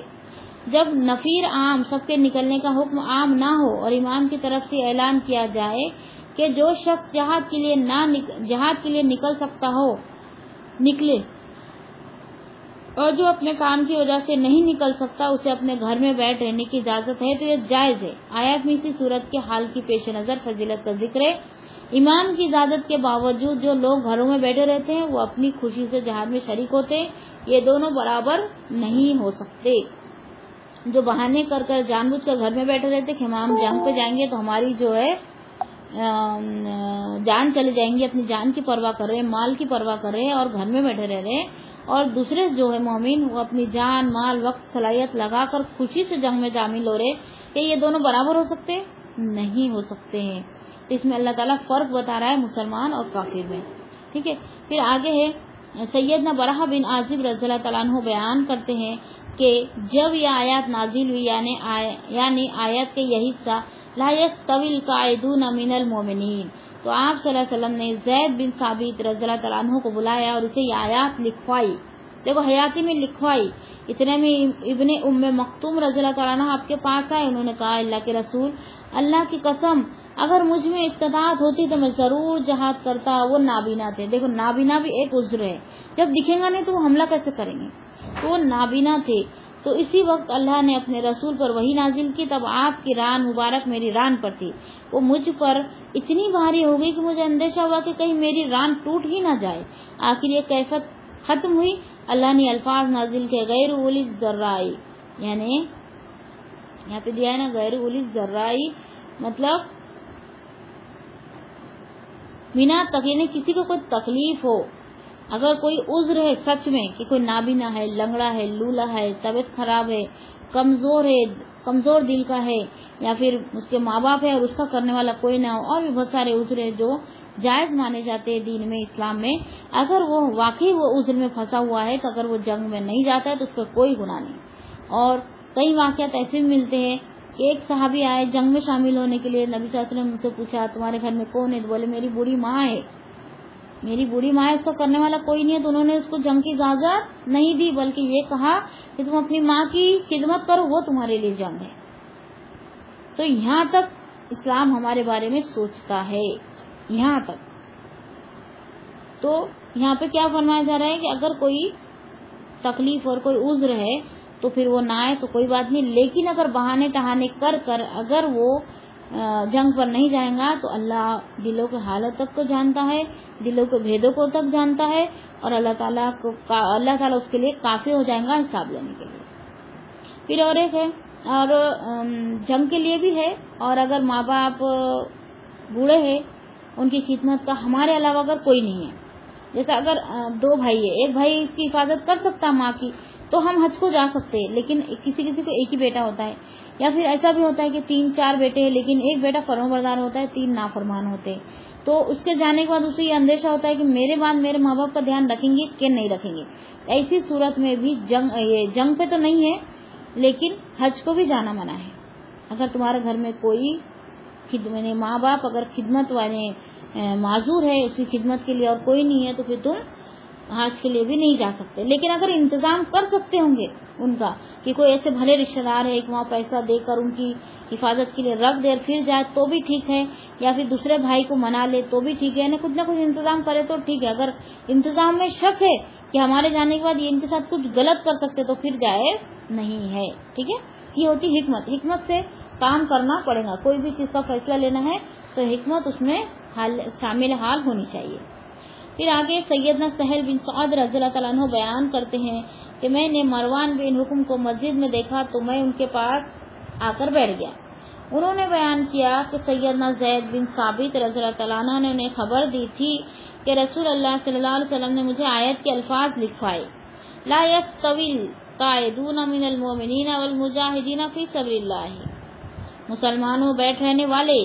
جب نفیر عام سب کے نکلنے کا حکم عام نہ ہو اور امام کی طرف سے اعلان کیا جائے کہ جو شخص جہاد کے لیے نکل سکتا ہو نکلے، اور جو اپنے کام کی وجہ سے نہیں نکل سکتا اسے اپنے گھر میں بیٹھ رہنے کی اجازت ہے، تو یہ جائز ہے۔ آیات میں اسی صورت کے حال کی پیش نظر فضیلت کا ذکر ہے۔ امام کی اجازت کے باوجود جو لوگ گھروں میں بیٹھے رہتے ہیں وہ اپنی خوشی سے جہاد میں شریک ہوتے ہیں، یہ دونوں برابر نہیں ہو سکتے۔ جو بہانے کر کر جان بوجھ کر گھر میں بیٹھے رہتے کہ ہم جنگ پہ جائیں گے تو ہماری جو ہے جان چلی جائیں گی، اپنی جان کی پرواہ کر رہے، مال کی پرواہ کر رہے اور گھر میں بیٹھے رہ رہے، اور دوسرے جو ہے مومن وہ اپنی جان مال وقت صلاحیت لگا کر خوشی سے جنگ میں شامل ہو رہے، کہ یہ دونوں برابر ہو سکتے؟ نہیں ہو سکتے ہیں۔ اس میں اللہ تعالیٰ فرق بتا رہا ہے مسلمان اور کافر میں، ٹھیک ہے۔ پھر آگے ہے سیدنا برہ بن عازب رضی اللہ تعالیٰ عنہ بیان کرتے ہیں کہ جب یہ آیات نازل ہوئی یعنی آیت کے یہ حصہ لا یستوی القاعدون من المؤمنین، تو آپ صلی اللہ علیہ وسلم نے زید بن ثابت رضی اللہ تعالیٰ عنہ کو بلایا اور اسے یہ آیات لکھوائی، دیکھو حیاتی میں لکھوائی۔ اتنے میں ابن ام مکتوم رضی اللہ تعالیٰ عنہ آپ کے پاس آئے، انہوں نے کہا اللہ کے رسول، اللہ کی قسم اگر مجھ میں استطاعت ہوتی تو میں ضرور جہاد کرتا. وہ نابینا تھے. دیکھو نابینا بھی ایک عذر ہے, جب دکھیں گا نہیں تو وہ حملہ کیسے کریں گے؟ تو وہ نابینا تھے. تو اسی وقت اللہ نے اپنے رسول پر وحی نازل کی. تب آپ کی ران مبارک میری ران پر تھی. وہ مجھ پر اتنی بھاری ہو گئی کہ مجھے اندیشہ ہوا کہ کہیں میری ران ٹوٹ ہی نہ جائے. آخر یہ کیفیت ختم ہوئی. اللہ نے الفاظ نازل کے غیر اولی الذرائی, یعنی یہاں پہ دیا ہے نا غیر اولی الذرائی, مطلب بنا یعنی کسی کو کوئی تکلیف ہو, اگر کوئی عذر ہے سچ میں کہ کوئی نابینا ہے, لنگڑا ہے, لولا ہے, طبیعت خراب ہے, کمزور دل کا ہے, یا پھر اس کے ماں باپ ہے اور اس کا کرنے والا کوئی نہ ہو, اور بھی بہت سارے عذر ہیں جو جائز مانے جاتے ہیں دین میں, اسلام میں. اگر وہ واقعی وہ عذر میں پھنسا ہوا ہے تو اگر وہ جنگ میں نہیں جاتا ہے تو اس پر کوئی گناہ نہیں. اور کئی واقعات ایسے بھی ملتے ہیں کہ ایک صحابی آئے جنگ میں شامل ہونے کے لیے. نبی صلی اللہ علیہ وسلم سے پوچھا تمہارے گھر میں کون ہے؟ بولے میری بوڑھی ماں ہے, اس کا کرنے والا کوئی نہیں ہے. تو انہوں نے اس کو جنگ کی اجازت نہیں دی, بلکہ یہ کہا کہ تم اپنی ماں کی خدمت کرو, وہ تمہارے لیے جنگ ہے. تو یہاں تک اسلام ہمارے بارے میں سوچتا ہے, یہاں تک. تو یہاں پہ کیا فرمایا جا رہا ہے کہ اگر کوئی تکلیف اور کوئی عذر ہے تو پھر وہ نہ آئے تو کوئی بات نہیں, لیکن اگر بہانے ٹہانے کر اگر وہ جنگ پر نہیں جائیں گا تو اللہ دلوں کے حالت تک کو جانتا ہے, دلوں کے بھیدوں کو تک جانتا ہے, اور اللہ تعالیٰ اس کے لیے کافی ہو جائے گا حساب لینے کے لیے. پھر اور ایک ہے, اور جنگ کے لیے بھی ہے, اور اگر ماں باپ بوڑھے ہیں ان کی خدمت کا ہمارے علاوہ اگر کوئی نہیں ہے, جیسا اگر دو بھائی ہے, ایک بھائی اس کی حفاظت کر سکتا ہے ماں کی تو ہم حج کو جا سکتے ہیں, لیکن کسی کو ایک ہی بیٹا ہوتا ہے, یا پھر ایسا بھی ہوتا ہے کہ 3-4 بیٹے ہیں لیکن ایک بیٹا فرمانبردار ہوتا ہے, 3 نافرمان ہوتے ہیں. تو اس کے جانے کے بعد اسے یہ اندیشہ ہوتا ہے کہ میرے بعد میرے ماں باپ کا دھیان رکھیں گے کہ نہیں رکھیں گے. ایسی صورت میں بھی جنگ پہ تو نہیں ہے لیکن حج کو بھی جانا منع ہے. اگر تمہارے گھر میں کوئی ماں باپ اگر خدمت والے معذور ہے اس کی خدمت کے لیے اور کوئی نہیں ہے تو پھر تم حج کے لیے بھی نہیں جا سکتے. لیکن اگر انتظام کر سکتے ہوں گے ان کا کہ کوئی ایسے بھلے رشتہ دار ہے کہ وہاں پیسہ دے کر ان کی حفاظت کے لیے رکھ دے اور پھر جائے تو بھی ٹھیک ہے, یا پھر دوسرے بھائی کو منا لے تو بھی ٹھیک ہے, یعنی کچھ نہ کچھ انتظام کرے تو ٹھیک ہے. اگر انتظام میں شک ہے کہ ہمارے جانے کے بعد یہ ان کے ساتھ کچھ غلط کر سکتے تو پھر جائز نہیں ہے. ٹھیک ہے, یہ ہوتی حکمت سے کام کرنا پڑے گا. کوئی بھی چیز کا فیصلہ لینا ہے تو حکمت اس میں شامل حال ہونی چاہیے. پھر آگے سیدنا سہل بن سعد رضی اللہ تعالیٰ عنہ بیان کرتے ہیں کہ میں نے مروان بن حکم کو مسجد میں دیکھا تو میں ان کے پاس آ کر بیٹھ گیا. انہوں نے بیان کیا کہ سیدنا زید بن ثابت رضی اللہ تعالیٰ عنہ نے انہیں خبر دی تھی کہ رسول اللہ صلی اللہ علیہ وسلم نے مجھے آیت کے الفاظ لکھوائے, لا یستوی القاعدون من المؤمنین والمجاہدین فی سبیل اللہ, مسلمانوں بیٹھ رہنے والے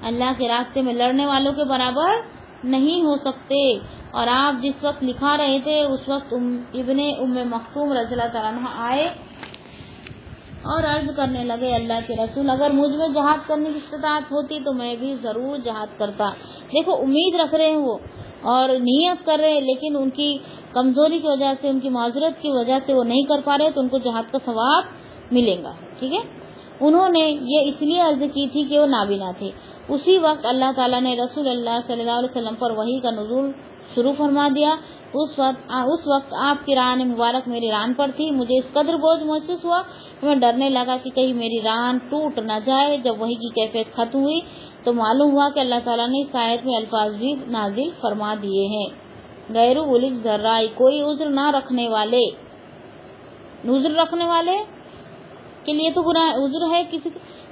اللہ کے راستے میں لڑنے والوں کے برابر نہیں ہو سکتے. اور آپ جس وقت لکھا رہے تھے اس وقت ابن ام مکتوم رضی اللہ تعالیٰ عنہ آئے اور عرض کرنے لگے اللہ کے رسول اگر مجھ میں جہاد کرنے کی استطاعت ہوتی تو میں بھی ضرور جہاد کرتا. دیکھو امید رکھ رہے ہیں وہ اور نیت کر رہے ہیں, لیکن ان کی کمزوری کی وجہ سے, ان کی معذرت کی وجہ سے وہ نہیں کر پا رہے تو ان کو جہاد کا ثواب ملے گا. ٹھیک ہے, انہوں نے یہ اس لیے عرض کی تھی کہ وہ نابینا تھے. اسی وقت اللہ تعالیٰ نے رسول اللہ صلی اللہ علیہ وسلم پر وحی کا نزول شروع فرما دیا. اس وقت آپ کی ران مبارک میری ران پر تھی. مجھے اس قدر بوجھ محسوس ہوا کہ میں ڈرنے لگا کہ کہیں میری ران ٹوٹ نہ جائے. جب وحی کی کیفیت ختم ہوئی تو معلوم ہوا کہ اللہ تعالیٰ نے اس آیت میں الفاظ بھی نازل فرما دیے ہیں, غیر اولی الذرائی, کوئی عذر نہ رکھنے والے. عذر رکھنے والے کے لیے تو عذر ہے, کسی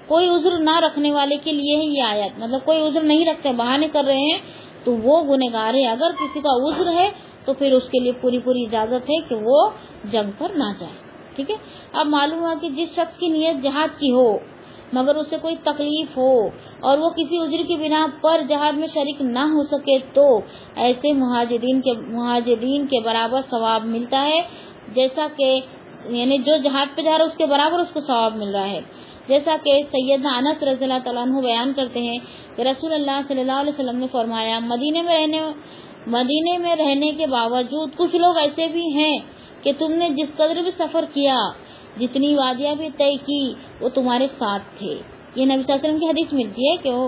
کوئی عذر نہ رکھنے والے کے لیے ہے یہ آیت. مطلب کوئی عذر نہیں رکھتے, بہانے کر رہے ہیں تو وہ گنہگار ہے. اگر کسی کا عذر ہے تو پھر اس کے لیے پوری اجازت ہے کہ وہ جنگ پر نہ جائے. ٹھیک ہے, اب معلوم ہوا کہ جس شخص کی نیت جہاد کی ہو مگر اسے کوئی تکلیف ہو اور وہ کسی عذر کی بنا پر جہاد میں شریک نہ ہو سکے تو ایسے مہاجرین کے برابر ثواب ملتا ہے, جیسا کہ یعنی جو جہاد پہ جا رہا ہے اس کے برابر اس کو ثواب مل رہا ہے. جیسا کہ سیدنا انس رضی اللہ تعالیٰ عنہ بیان کرتے ہیں کہ رسول اللہ صلی اللہ علیہ وسلم نے فرمایا مدینے میں رہنے کے باوجود کچھ لوگ ایسے بھی ہیں کہ تم نے جس قدر بھی سفر کیا, جتنی وادیاں بھی طے کی, وہ تمہارے ساتھ تھے. یہ نبی صلی اللہ علیہ وسلم کی حدیث ملتی ہے کہ وہ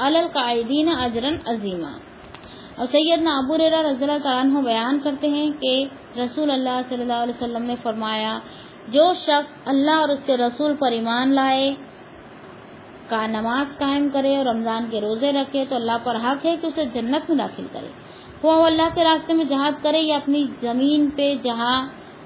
علی القاعدین اجرا عظیما۔ اور سیدنا ابو ہریرہ رضی اللہ تعالیٰ عنہ بیان کرتے ہیں کہ رسول اللہ صلی اللہ علیہ وسلم نے فرمایا، جو شخص اللہ اور اس کے رسول پر ایمان لائے، کا نماز قائم کرے اور رمضان کے روزے رکھے تو اللہ پر حق ہے کہ اسے جنت میں داخل کرے، وہ اللہ کے راستے میں جہاد کرے یا اپنی زمین پہ جہاں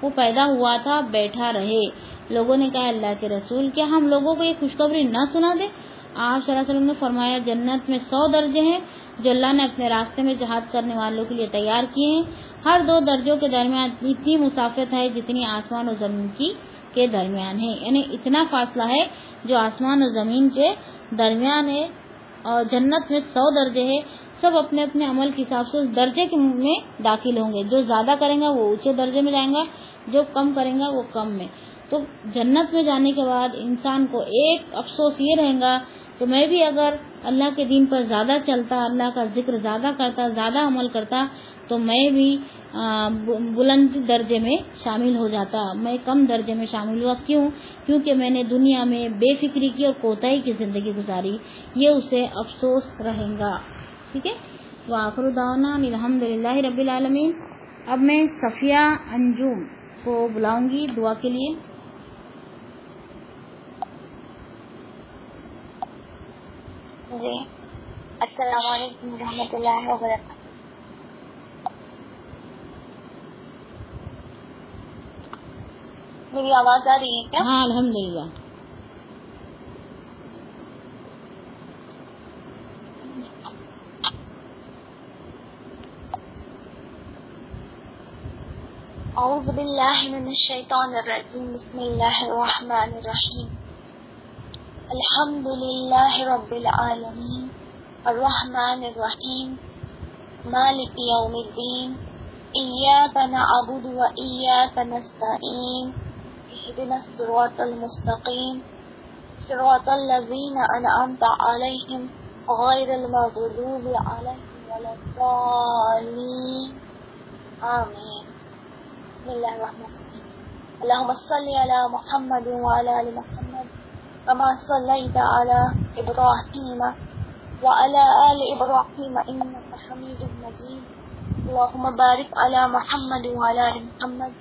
وہ پیدا ہوا تھا بیٹھا رہے۔ لوگوں نے کہا اللہ کے رسول، کیا ہم لوگوں کو یہ خوشخبری نہ سنا دے؟ آپ صلی اللہ علیہ وسلم نے فرمایا، جنت میں 100 درجے ہیں جو اللہ نے اپنے راستے میں جہاد کرنے والوں کے لیے تیار کیے ہیں۔ ہر 2 درجوں کے درمیان اتنی مسافت ہے جتنی آسمان اور زمین کے درمیان ہے، یعنی اتنا فاصلہ ہے جو آسمان اور زمین کے درمیان ہے۔ اور جنت میں 100 درجے ہے، سب اپنے اپنے عمل کے حساب سے اس درجے میں داخل ہوں گے۔ جو زیادہ کریں گا وہ اونچے درجے میں جائیں گا، جو کم کریں گا وہ کم میں۔ تو جنت میں جانے کے بعد انسان کو ایک افسوس یہ رہے گا کہ میں بھی اگر اللہ کے دین پر زیادہ چلتا، اللہ کا ذکر زیادہ کرتا، زیادہ عمل کرتا تو میں بھی بلند درجے میں شامل ہو جاتا، میں کم درجے میں شامل ہوا۔ کیوں؟ کیونکہ میں نے دنیا میں بے فکری کی اور کوتاہی کی زندگی گزاری، یہ اسے افسوس رہے گا۔ ٹھیک ہے، وآخر دعوانا الحمدللہ رب العالمین۔ اب میں صفیہ انجم کو بلاؤں گی دعا کے لیے۔ جی، السلام علیکم ورحمۃ اللہ وبرکاتہ۔ میری آواز آ رہی ہے کیا؟ ہاں الحمدللہ۔ اعوذ باللہ من الشیطان الرجیم، بسم اللہ الرحمن الرحیم۔ الحمد للہ رب العالمین، الرحمن الرحیم، مالک یوم الدین، ایاک نعبد و ایاک نستعین، اہدنا الصراط المستقیم، صراط الذین انعمت علیہم غیر المغضوب علیہم ولا الضالین، آمین۔ بسم اللہ الرحمن الرحیم۔ اللہم صلی علی محمد وعلی آل محمد كما صليت على إبراهيم وعلى آل إبراهيم إنك حميد مجيد، اللهم بارك على محمد وعلى آل محمد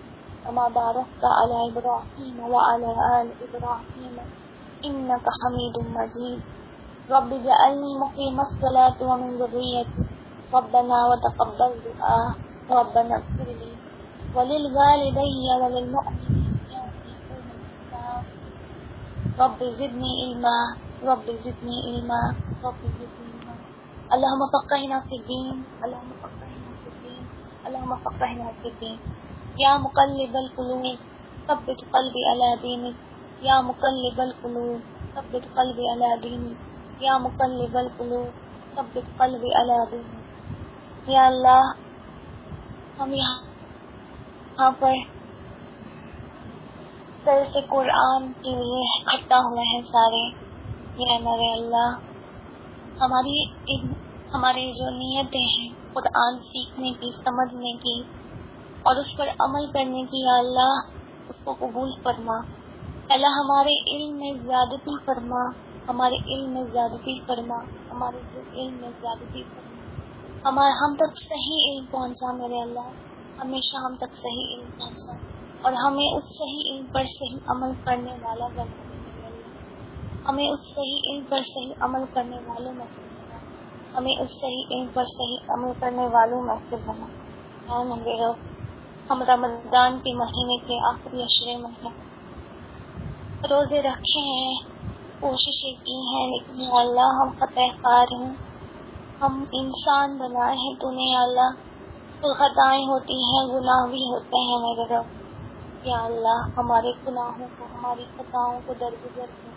كما باركت على إبراهيم وعلى آل إبراهيم إنك حميد مجيد، رب اجعلني مقيم الصلاة ومن ذريتي ربنا وتقبل دعاء، ربنا اغفر لي وللوالدي وللمؤمنين رب زدنی علما، رب زدنی علما، رب زدنی علما۔ اللہم فقہنا فی الدین، اللہم فقہنا فی الدین، اللہم فقہنا فی الدین۔ یا مقلب القلوب ثبت قلبی علی دینک، یا مقلب القلوب ثبت قلبی علی دینک، یا مقلب القلوب ثبت قلبی علی دینک۔ یا اللہ، ہم یہاں پر درس قرآن کے لیے اکٹھا ہوئے ہیں سارے، یا میرے اللہ، ہماری جو نیتیں ہیں قرآن سیکھنے کی، سمجھنے کی اور اس پر عمل کرنے کی، یا اللہ اس کو قبول فرما۔ اللہ ہمارے علم میں زیادتی فرما، ہمارے علم میں زیادتی فرما، ہمارے علم میں زیادتی فرما، ہم تک صحیح علم پہنچا میرے اللہ، ہمیشہ ہم تک صحیح علم پہنچا، اور ہمیں اس صحیح علم پر صحیح عمل کرنے والا بنا میرے اللہ، ہمیں اس صحیح علم پر صحیح عمل کرنے والوں میں سے بنا، ہمیں اس صحیح علم پر صحیح عمل کرنے والوں میں سے بنا۔ اے میرے رب، ہم رمضان کے مہینے کے آخری عشرے میں ہیں، روزے رکھے ہیں، کوششیں کی ہیں، لیکن یا اللہ ہم فتح خار ہیں، ہم انسان بنائے ہیں تو نے، یا اللہ تو خطائیں ہوتی ہیں، گناہ بھی ہوتے ہیں میرے رب، یا اللہ ہمارے گناہوں کو، ہماری خطاؤں کو درگزر کر،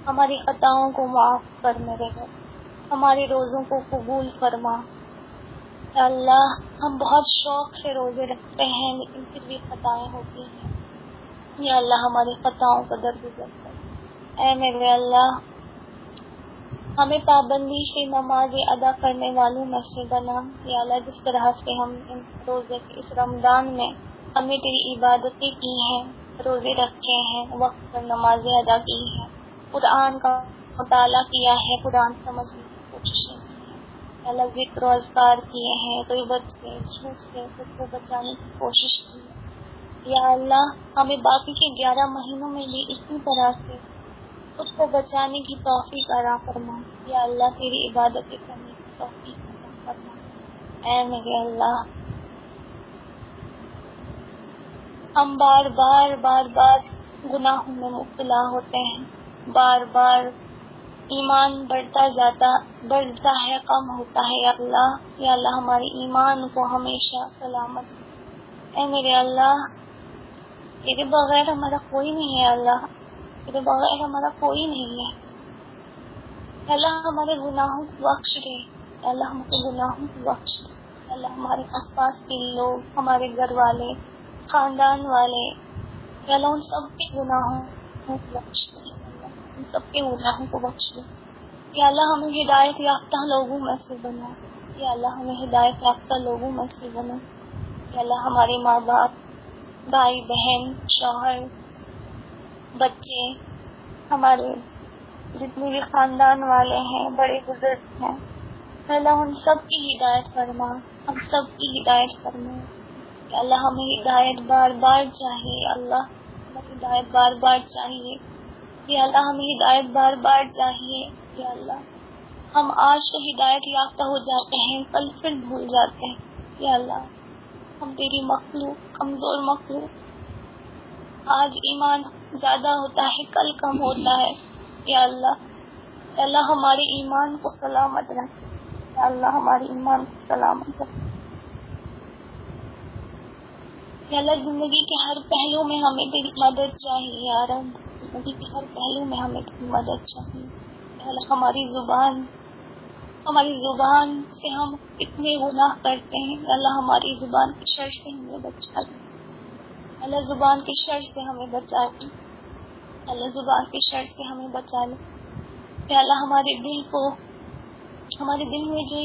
ہماری خطاؤں کو معاف کر میرے رب، ہمارے روزوں کو قبول فرما۔ یا اللہ ہم بہت شوق سے روزے رکھتے ہیں لیکن پھر بھی خطائیں ہوتی ہیں، یا اللہ ہماری خطاؤں کو درگزر کر۔ اے میرے اللہ، ہمیں پابندی سے نماز ادا کرنے والوں میں سے بنا، یا اللہ جس طرح سے ہم ان روزے کے اس رمضان میں ہم نے تیری عبادتیں کی ہیں، روزے رکھے ہیں، وقت پر نمازیں ادا کی ہیں، قرآن کا مطالعہ کیا ہے، قرآن سمجھنے کی کوششیں کی ہیں، اللہ ذکر و اذکار کیے ہیں، غیبت سے، جھوٹ سے خود کو بچانے کی کوشش کی ہے۔ یا اللہ ہمیں باقی کے 11 مہینوں میں بھی اسی طرح سے خود کو بچانے کی توفیق عطا فرما۔ یا اللہ تیری عبادت کرنے کی توفیق عطا فرما۔ اے میرے اللہ، ہم بار بار گناہوں میں مبتلا ہوتے ہیں، بار بار ایمان بڑھتا ہے، کم ہوتا ہے۔ یا اللہ ہمارے ایمان کو ہمیشہ سلامت رکھ۔ اے میرے اللہ، تیرے بغیر ہمارا کوئی نہیں ہے، اللہ تیرے بغیر ہمارا کوئی نہیں ہے۔ اللہ ہمارے گناہوں کو بخش دے، اللہ ہمارے گناہوں کو بخش دے۔ اللہ ہمارے آس پاس کے لوگ، ہمارے گھر والے، خاندان والے، اللہ ان سب کے گناہوں کو بخش دے، ان سب کے گناہوں کو بخش دے۔ یا اللہ ہمیں ہدایت یافتہ لوگوں میں سے بنا، یا اللہ ہمیں ہدایت یافتہ لوگوں میں سے بنا۔ یا اللہ ہمارے ماں باپ، بھائی بہن، شوہر، بچے، ہمارے جتنے بھی خاندان والے ہیں، بڑے بزرگ ہیں، اللہ ان سب کی ہدایت فرما، ہم سب کی ہدایت فرما۔ کہ اللہ ہمیں ہدایت بار بار چاہیے، اللہ ہمیں ہدایت بار بار چاہیے، یا اللہ ہمیں ہدایت بار بار چاہیے۔ یا اللہ ہم آج تو ہدایت یافتہ ہو جاتے ہیں، کل پھر بھول جاتے ہیں۔ یا اللہ ہم تیری مخلوق، کمزور مخلوق، آج ایمان زیادہ ہوتا ہے، کل کم ہوتا ہے۔ یا اللہ ہمارے ایمان کو سلامت رکھ، یا اللہ ہمارے ایمان کو سلامت رکھ۔ یا اللہ زندگی کے ہر پہلو میں ہمیں تیری مدد چاہیے، یا رب زندگی کے ہر پہلو میں ہمیں تیری مدد چاہیے۔ یا اللہ ہماری زبان سے ہم کتنے گناہ کرتے ہیں، یا اللہ ہماری زبان کی شر سے ہمیں بچا لے، اللہ زبان کی شر سے ہمیں بچا لے، اللہ زبان کی شر سے ہمیں بچا لے۔ یا اللہ ہمارے دل میں جو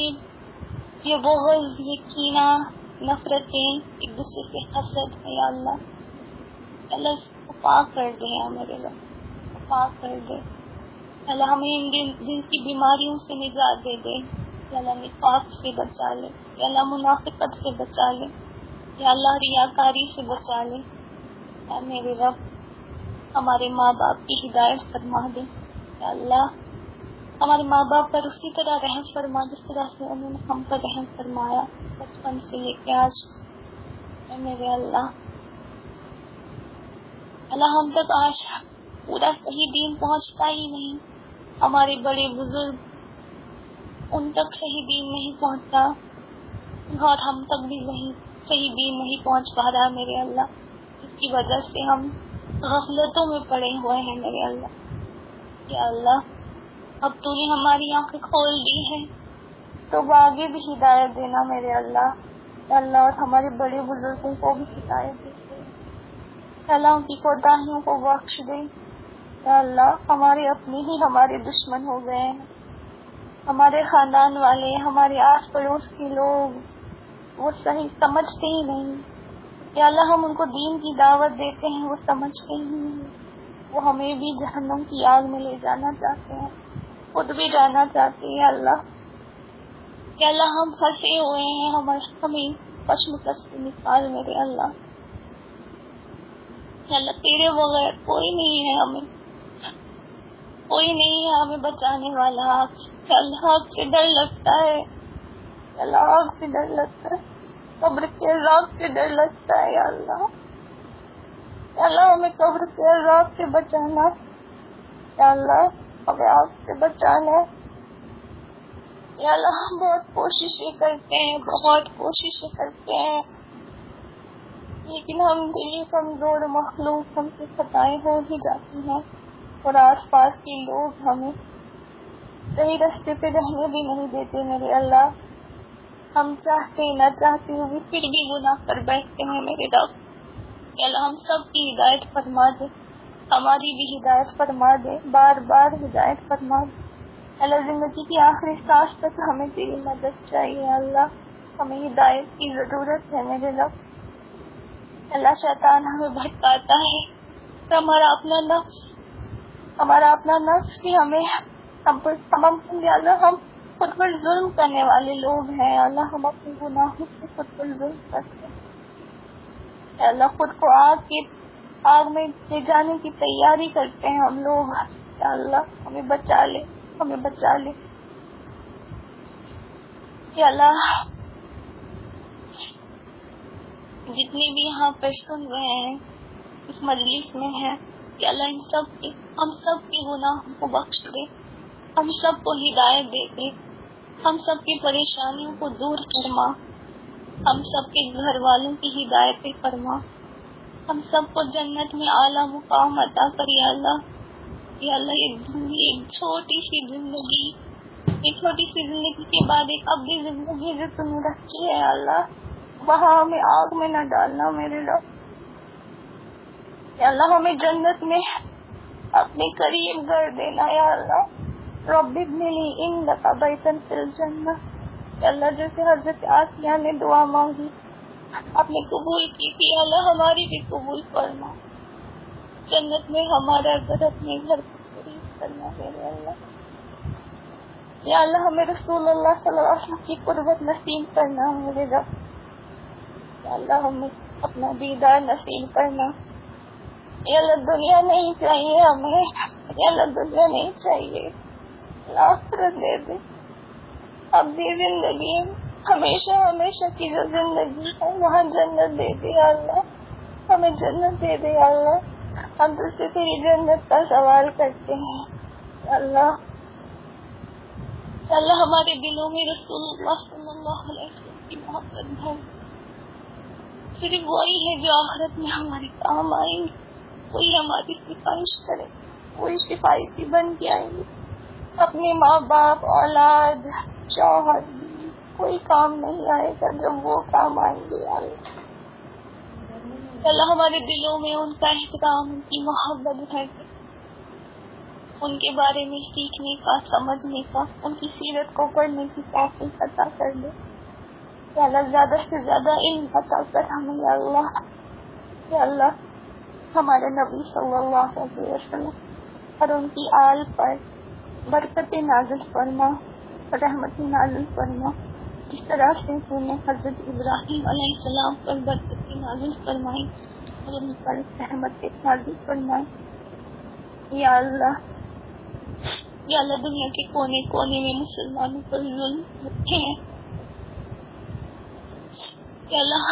یہ بغض، یہ کینہ، نفرتیں، ایک دوسرے سے حسد ہے، یا اللہ اس کو پاک کر دے، یا میرے رب پاک کر دے۔ اللہ ہمیں ان دل کی بیماریوں سے نجات دے دے، یا اللہ نفاق سے بچا لے، یا اللہ منافقت سے بچا لے، یا اللہ ریاکاری سے بچا لے۔ اے میرے رب ہمارے ماں باپ کی ہدایت فرما دے، یا اللہ ہمارے ماں باپ پر اسی طرح رحم فرما جس طرح سے انہوں نے ہم پر رحم فرمایا بچپن سے لے کے آج۔ اے میرے اللہ ہم تک آج پورا صحیح دین پہنچتا ہی نہیں، ہمارے بڑے بزرگ ان تک صحیح دین نہیں پہنچتا، اور ہم تک بھی صحیح دین نہیں پہنچ پا رہا میرے اللہ، جس کی وجہ سے ہم غفلتوں میں پڑے ہوئے ہیں میرے اللہ۔ یا اللہ اب تو نے ہماری آنکھیں کھول دی ہے، تو آگے بھی ہدایت دینا میرے اللہ۔ یا اللہ اور ہمارے بڑے بزرگوں کو بھی ہدایت دے، اللہ ان کی کوتاہیوں کو بخش دے۔ یا اللہ ہمارے اپنے ہی ہمارے دشمن ہو گئے ہیں، ہمارے خاندان والے، ہمارے آس پڑوس کے لوگ وہ صحیح سمجھتے ہی نہیں۔ یا اللہ ہم ان کو دین کی دعوت دیتے ہیں، وہ سمجھتے ہی نہیں، وہ ہمیں بھی جہنم کی آگ میں لے جانا چاہتے ہیں، خود بھی جانا چاہتے ہیں۔ یا اللہ ہم پھنسے ہوئے ہیں، ہمیں کشمکش سے نکال میرے اللہ۔ یا اللہ تیرے بغیر کوئی نہیں ہے، کوئی نہیں ہے ہمیں بچانے والا۔ یا اللہ آگ سے ڈر لگتا ہے، یا اللہ آگ سے ڈر لگتا ہے، قبر کے عذاب سے ڈر لگتا ہے۔ یا اللہ ہمیں قبر کے عذاب سے بچانا، یا اللہ ہمیں آگ سے بچانا۔ یا اللہ ہم بہت کوششیں کرتے ہیں، لیکن ہم دلی کمزور مخلوق، ہم سے خطائیں ہو ہی جاتی ہیں، اور آس پاس کے لوگ ہمیں صحیح راستے پہ رہنے بھی نہیں دیتے میرے اللہ۔ ہم چاہتے نہ چاہتے ہوئے پھر بھی گناہ کر بیٹھتے ہیں میرے رب۔ یا اللہ ہم سب کی ہدایت فرما دے، ہماری بھی ہدایت فرما دے، بار بار ہدایت فرما دے۔ اللہ زندگی کی آخری سانس تک ہمیں تیری مدد چاہیے، اللہ ہمیں ہدایت کی ضرورت ہے میرے رب۔ اللہ شیطان ہمیں بھٹکاتا ہے، ہمارا اپنا نفس بھی ہم خود پر ظلم کرنے والے لوگ ہیں اللہ، ہم اپنے گناہوں سے خود پر ظلم کرتے ہیں اے اللہ، خود کو آگ میں لے جانے کی تیاری کرتے ہیں ہم لوگ، یا اللہ ہمیں بچا لے، ہمیں بچا لے یا اللہ۔ جتنے بھی یہاں پر سن رہے ہیں اس مجلس میں ہیں کہ اللہ ہم سب کے گناہوں کو بخش دے، ہم سب کو ہدایت دے دے، ہم سب کی پریشانیوں کو دور فرما، ہم سب کے گھر والوں کی ہدایت فرما، ہم سب کو جنت میں اعلیٰ مقام عطا کر یا اللہ۔ یا اللہ ایک چھوٹی سی زندگی کے بعد ایک ابدی زندگی جو تم نے رکھی ہے یا اللہ، وہاں ہمیں آگ میں نہ ڈالنا میرے رب، یا اللہ ہمیں جنت میں اپنے قریب گھر دینا یا اللہ۔ رب ابن لی عندک بیتا فی الجنہ، یا اللہ جیسے حضرت آسیہ نے دعا مانگی آپ نے قبول کی تھی، یا اللہ ہماری بھی قبول کرنا، جنت میں ہمارا گھر اپنے گھر کو قریب کرنا میرے اللہ۔ یا اللہ ہمیں رسول اللہ صلی اللہ علیہ وسلم کی قربت نصیب کرنا میرے رب، یا اللہ ہمیں اپنا دیدار نصیب کرنا، یا اللہ دنیا نہیں چاہیے ہمیں، یا اللہ دنیا نہیں چاہیے، آخرت دے دے، اب بھی زندگی ہمیشہ کی جو زندگی ہے وہاں جنت دے دے یا اللہ، ہمیں جنت دے دے یا اللہ، ہم تجھ سے تیری جنت کا سوال کرتے ہیں یا اللہ۔ یا اللہ ہمارے دلوں میں رسول اللہ صلی اللہ علیہ وسلم کی محبت بھر، صرف وہی ہے جو آخرت میں ہمارے کام آئیں گے، وہی ہماری سفارش کرے، وہی سفارشی بن کے آئیں گے، اپنے ماں باپ اولاد شوہر کوئی کام نہیں آئے گا جب وہ کام آئیں گے یا اللہ۔ ہمارے دلوں میں ان کا احترام، ان کی محبت بھر دے، ان کے بارے میں سیکھنے کا، سمجھنے کا، ان کی سیرت کو پڑھنے کی توفیق عطا کر دے یا اللہ، زیادہ سے زیادہ علم عطا کر ہمیں یا اللہ۔ یا اللہ ہمارے نبی صلی اللہ علیہ وسلم اور ان کی آل پر برکت نازل فرما، رحمت نازل فرما، جس طرح سے تو نے حضرت ابراہیم علیہ السلام پر برکت نازل فرمائی اور ان پر رحمت نازل فرمائی یا اللہ۔ یا اللہ دنیا کے کونے کونے میں مسلمانوں پر ظلم ہوتے ہیں یا اللہ،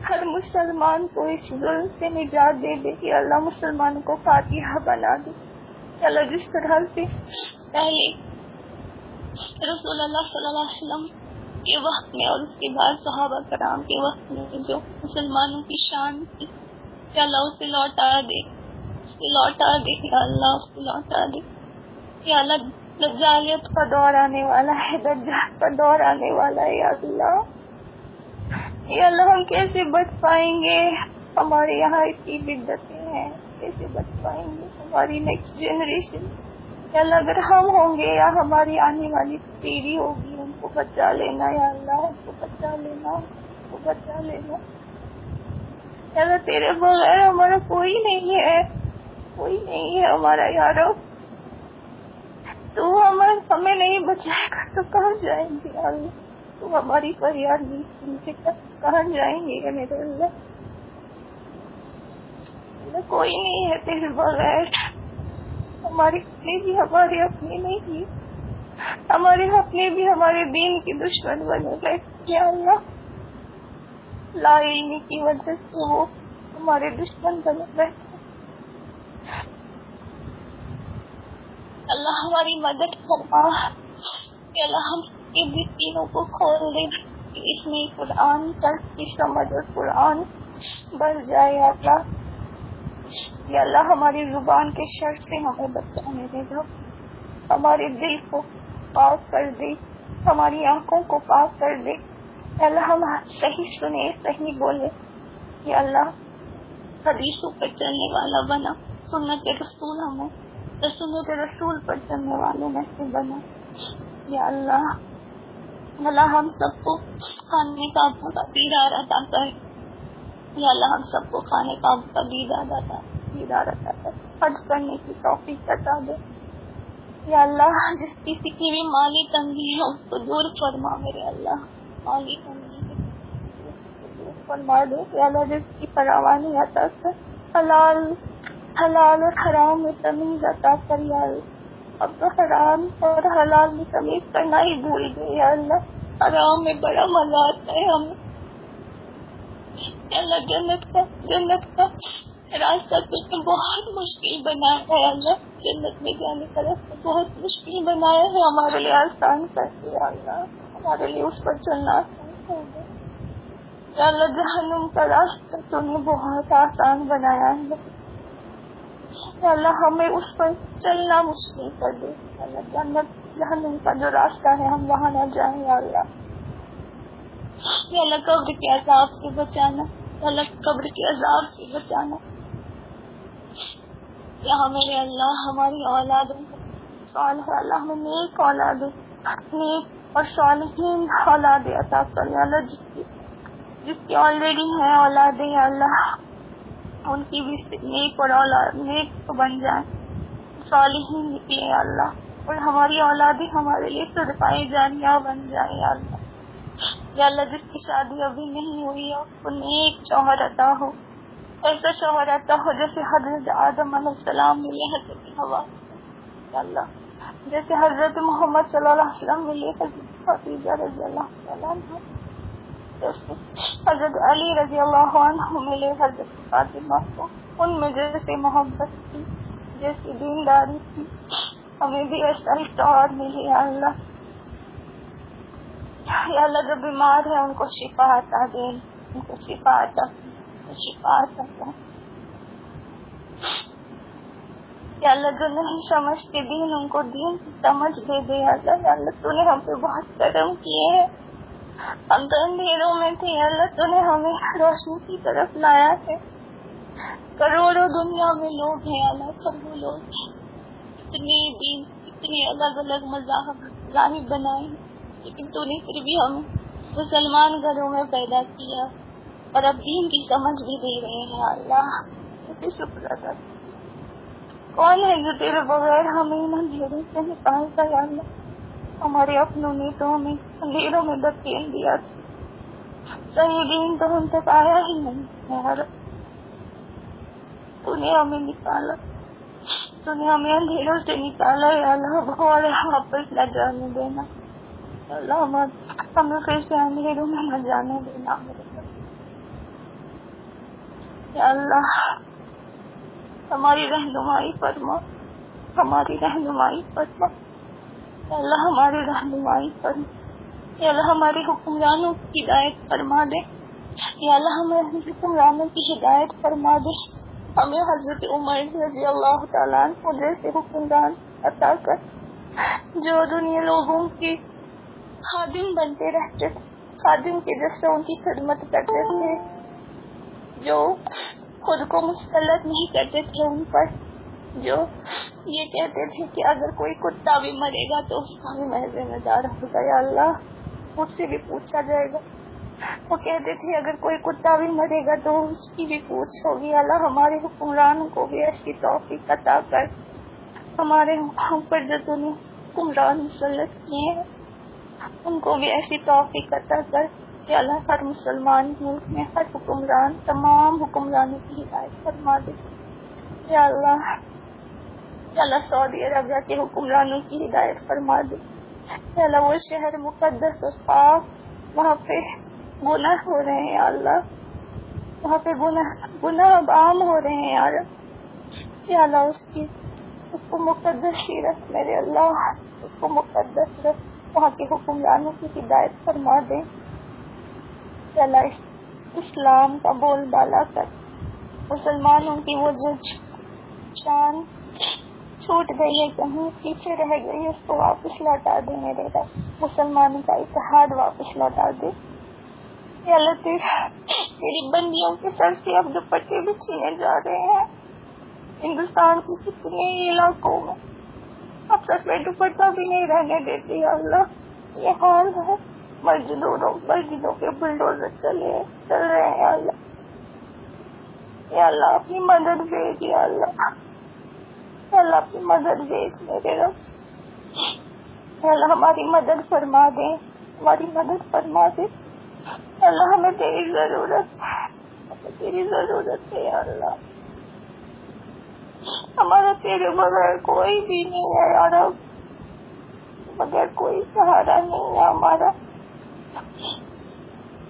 ہر مسلمان کو اس ظلم سے نجات دے دے کہ اللہ مسلمانوں کو فاتحہ بنا دے یا اللہ، جس طرح سے پہلے رسول اللہ صلی اللہ علیہ وسلم کے وقت میں اور اس کے بعد صحابہ کرام کے وقت میں جو مسلمانوں کی شان تھی یا اللہ اسے لوٹا دے، اسے لوٹا دے یا اللہ، اسے لوٹا دے یا اللہ۔ دجالیت کا دور آنے والا ہے، دجال کا دور آنے والا ہے یا اللہ۔ یا اللہ ہم کیسے بچ پائیں گے، ہمارے یہاں اتنی بدعتیں ہیں، کیسے بچ پائیں گے ہماری نیکسٹ جنریشن یا اللہ، اگر ہم ہوں گے یا ہماری آنے والی پیڑھی ہوگی، ان کو بچا لینا یا اللہ، ان کو بچا لینا، ان کو بچا لینا یا اللہ۔ تیرے بغیر ہمارا کوئی نہیں ہے، کوئی نہیں ہے ہمارا یارو، تو ہمیں نہیں بچائے گا تو کہاں جائیں گے یا اللہ، تو ہماری فریاد بھی سن کے کہاں جائیں گے میرے اللہ۔ کوئی نہیں ہے تیرے بغیر، ہمارے اپنے بھی ہمارے اپنے نہیں، ہمارے اپنے بھی ہمارے دین کی دشمن بنے گئے یا اللہ، لا علمی کی وجہ سے وہ ہمارے دشمن بنے گئے۔ اللہ ہماری مدد فرما کہ اللہ ہم کے بھی دینوں کو کھول دے، اس میں قرآن کی سمجھ اور قرآن بڑھ جائے یا اللہ۔ یا اللہ ہماری زبان کے شر سے ہمیں بچانے دے گا، ہمارے دل کو پاک کر دے، ہماری آنکھوں کو پاک کر دے یا اللہ، ہم صحیح سنے صحیح بولے یا اللہ، حدیثوں پر چلنے والا بنا، سنت رسول ہمیں سنت رسول پر چلنے والوں میں سے بنا یا اللہ۔ اللہ ہم سب کو کھانے کا دیدار عطا کر یا اللہ، ہم سب کو کھانے کا دیدار عطا کر، حج کرنے کی توفیق عطا دے یا اللہ جس کسی کی بھی مالی تنگی ہے اس کو دور فرما میرے اللہ، مالی تنگی ہے دور فرما دے یا اللہ، جس کی فراوانی عطا کر، حلال اور حرام میں تمیز عطا کر یا اللہ۔ اب تو حرام اور حلال میں تمیز کرنا ہی بھول گئے یا اللہ، حرام میں بڑا مزہ آتا ہے ہمیں یا اللہ۔ جنت کا راستہ تو نے بہت مشکل بنایا ہے اللہ، جنت میں جانے کا راستہ بہت مشکل بنایا ہے، ہمارے لیے آسان کر دیا اللہ، ہمارے لیے اس پر چلنا آسان کر دیا یا اللہ۔ جہنم کا راستہ تو نے بہت آسان بنایا ہے یا اللہ، ہمیں اس پر چلنا مشکل کر دے یا اللہ۔ جہنم کا جو راستہ ہے ہم وہاں نہ جائیں یا اللہ۔ یا اللہ قبر کے عذاب سے بچانا یا اللہ، قبر کے عذاب سے بچانا یا میرے اللہ ہماری اولادوں کو صالح، اللہ ہمیں نیک اولاد، نیک اور صالحین اولاد عطا کر یا اللہ، جس کی آلریڈی ہیں اولادیں یا اللہ ان کی بھی نیک اور اولاد نیک بن جائیں، صالحین نکلے یا اللہ، اور ہماری اولادیں ہمارے لیے صدقائے جاریہ بن جائیں یا اللہ۔ یا اللہ جس کی شادی ابھی نہیں ہوئی ہے اس کو نیک شوہر عطا ہو، ایسا شوہر عطا ہو جیسے حضرت آدم علیہ السلام ملے حضرت حوا یا اللہ، جیسے حضرت محمد صلی اللہ علیہ وسلم ملے حضرت خدیجہ رضی اللہ تعالیٰ عنہ، جیسے حضرت علی رضی اللہ عنہ ملے حضرت فاطمہ کو، ان میں جیسے محبت تھی، جیسی دینداری تھی، ہمیں بھی ایسا ہی شوہر ملے یا اللہ۔ یا اللہ جو بیمار ہے ان کو شفا عطا دے، ان کو شفا عطا دے یا اللہ۔ جو نہیں سمجھتے دین ان کو دین کی سمجھ دے دے یا اللہ۔ یا اللہ تو نے ہم پہ بہت کرم کیے ہیں، ہم تو اندھیروں میں تھے یا اللہ، تو نے ہمیں روشنی کی طرف لایا ہے۔ کروڑوں دنیا میں لوگ ہیں اللہ، سب وہ لوگ اتنے دین اتنے الگ الگ مذاہب بنائے، لیکن تو نے پھر بھی ہمیں مسلمان گھروں میں پیدا کیا اور اب دین کی سمجھ بھی دے رہے ہیں اللہ، اسے شکر ادا۔ کون ہے جو تیرے بغیر ہمیں ان اندھیروں سے نکالتا یا اللہ؟ ہمارے اپنوں نے تو ہمیں اندھیروں میں دھکیل دیا تھا، صحیح دین تو ہم تک آیا ہی نہیں یار، تو نے ہمیں نکالا، تو نے ہمیں اندھیروں سے نکالا یا اللہ، اور واپس نہ جانے دینا اللہ، ہمیں پھر سے اندھیروں میں نہ جانے دینا یا اللہ۔ ہماری رہنمائی فرما، ہماری رہنمائی فرما یا اللہ، ہماری رہنمائی فرما یا اللہ۔ ہمارے حکمرانوں کی ہدایت فرما دے یا اللہ، ہمارے حکمرانوں کی ہدایت فرما دے، ہمیں حضرت عمر رضی اللہ تعالیٰ عنہ جیسے حکمران عطا کر، جو دنیا لوگوں کی خادم بنتے رہتے تھے، خادم کے جیسے ان کی خدمت کرتے تھے، جو خود کو مسلط نہیں کرتے تھے ان پر، جو یہ کہتے تھے کہ اگر کوئی کتا بھی مرے گا تو اس کا بھی میں ذمہ دار ہوگا یا اللہ، مجھ سے بھی پوچھا جائے گا۔ وہ کہتے تھے اگر کوئی کتا بھی مرے گا تو اس کی بھی پوچھ ہوگی اللہ۔ ہمارے حکمرانوں کو بھی ایسی توفیق عطا کر، ہمارے اوپر جو تو نے حکمران مسلط کیے ہیں ان کو بھی ایسی توفیق عطا کر کہ اللہ ہر مسلمان ملک میں ہر حکمران، تمام حکمرانوں کی ہدایت فرما دے یا اللہ۔ یا اللہ سعودی عربیہ کے حکمرانوں کی ہدایت فرما دے یا اللہ، وہ شہر مقدس اور پاک، وہاں پہ گناہ ہو رہے ہیں یا اللہ، وہاں پہ گناہ اب عام ہو رہے ہیں یا اللہ، اس کو مقدس ہی رکھ میرے اللہ، اس کو مقدس رکھ، وہاں کے حکمرانوں کی ہدایت فرما دے یا اللہ۔ اسلام کا بول بالا کر، مسلمانوں کی وہ جو شان چھوٹ گئی ہے، کہیں پیچھے رہ گئی ہے، اس کو واپس لوٹا دے میرے رب، مسلمانوں کا اتحاد واپس لوٹا دے یا اللہ۔ تیری بندیوں کے سر سے اب دوپٹے بھی چھینے جا رہے ہیں ہندوستان کی کتنے علاقوں میں، اب سر پہ دوپٹہ بھی نہیں رہنے دیتے یا اللہ، یہ حال ہے۔ مسجدوں کے بلڈوزر چل رہے ہیں یا اللہ، یا اللہ اپنی مدد بھیج یا اللہ، یا اللہ اپنی مدد بھیج میرے رب اللہ ہماری مدد فرما دے، ہماری مدد فرما دے اللہ، ہمیں تیری ضرورت ہے یا اللہ، ہمارا تیرے بغیر کوئی بھی نہیں ہے یا رب، بغیر کوئی سہارا نہیں ہے ہمارا،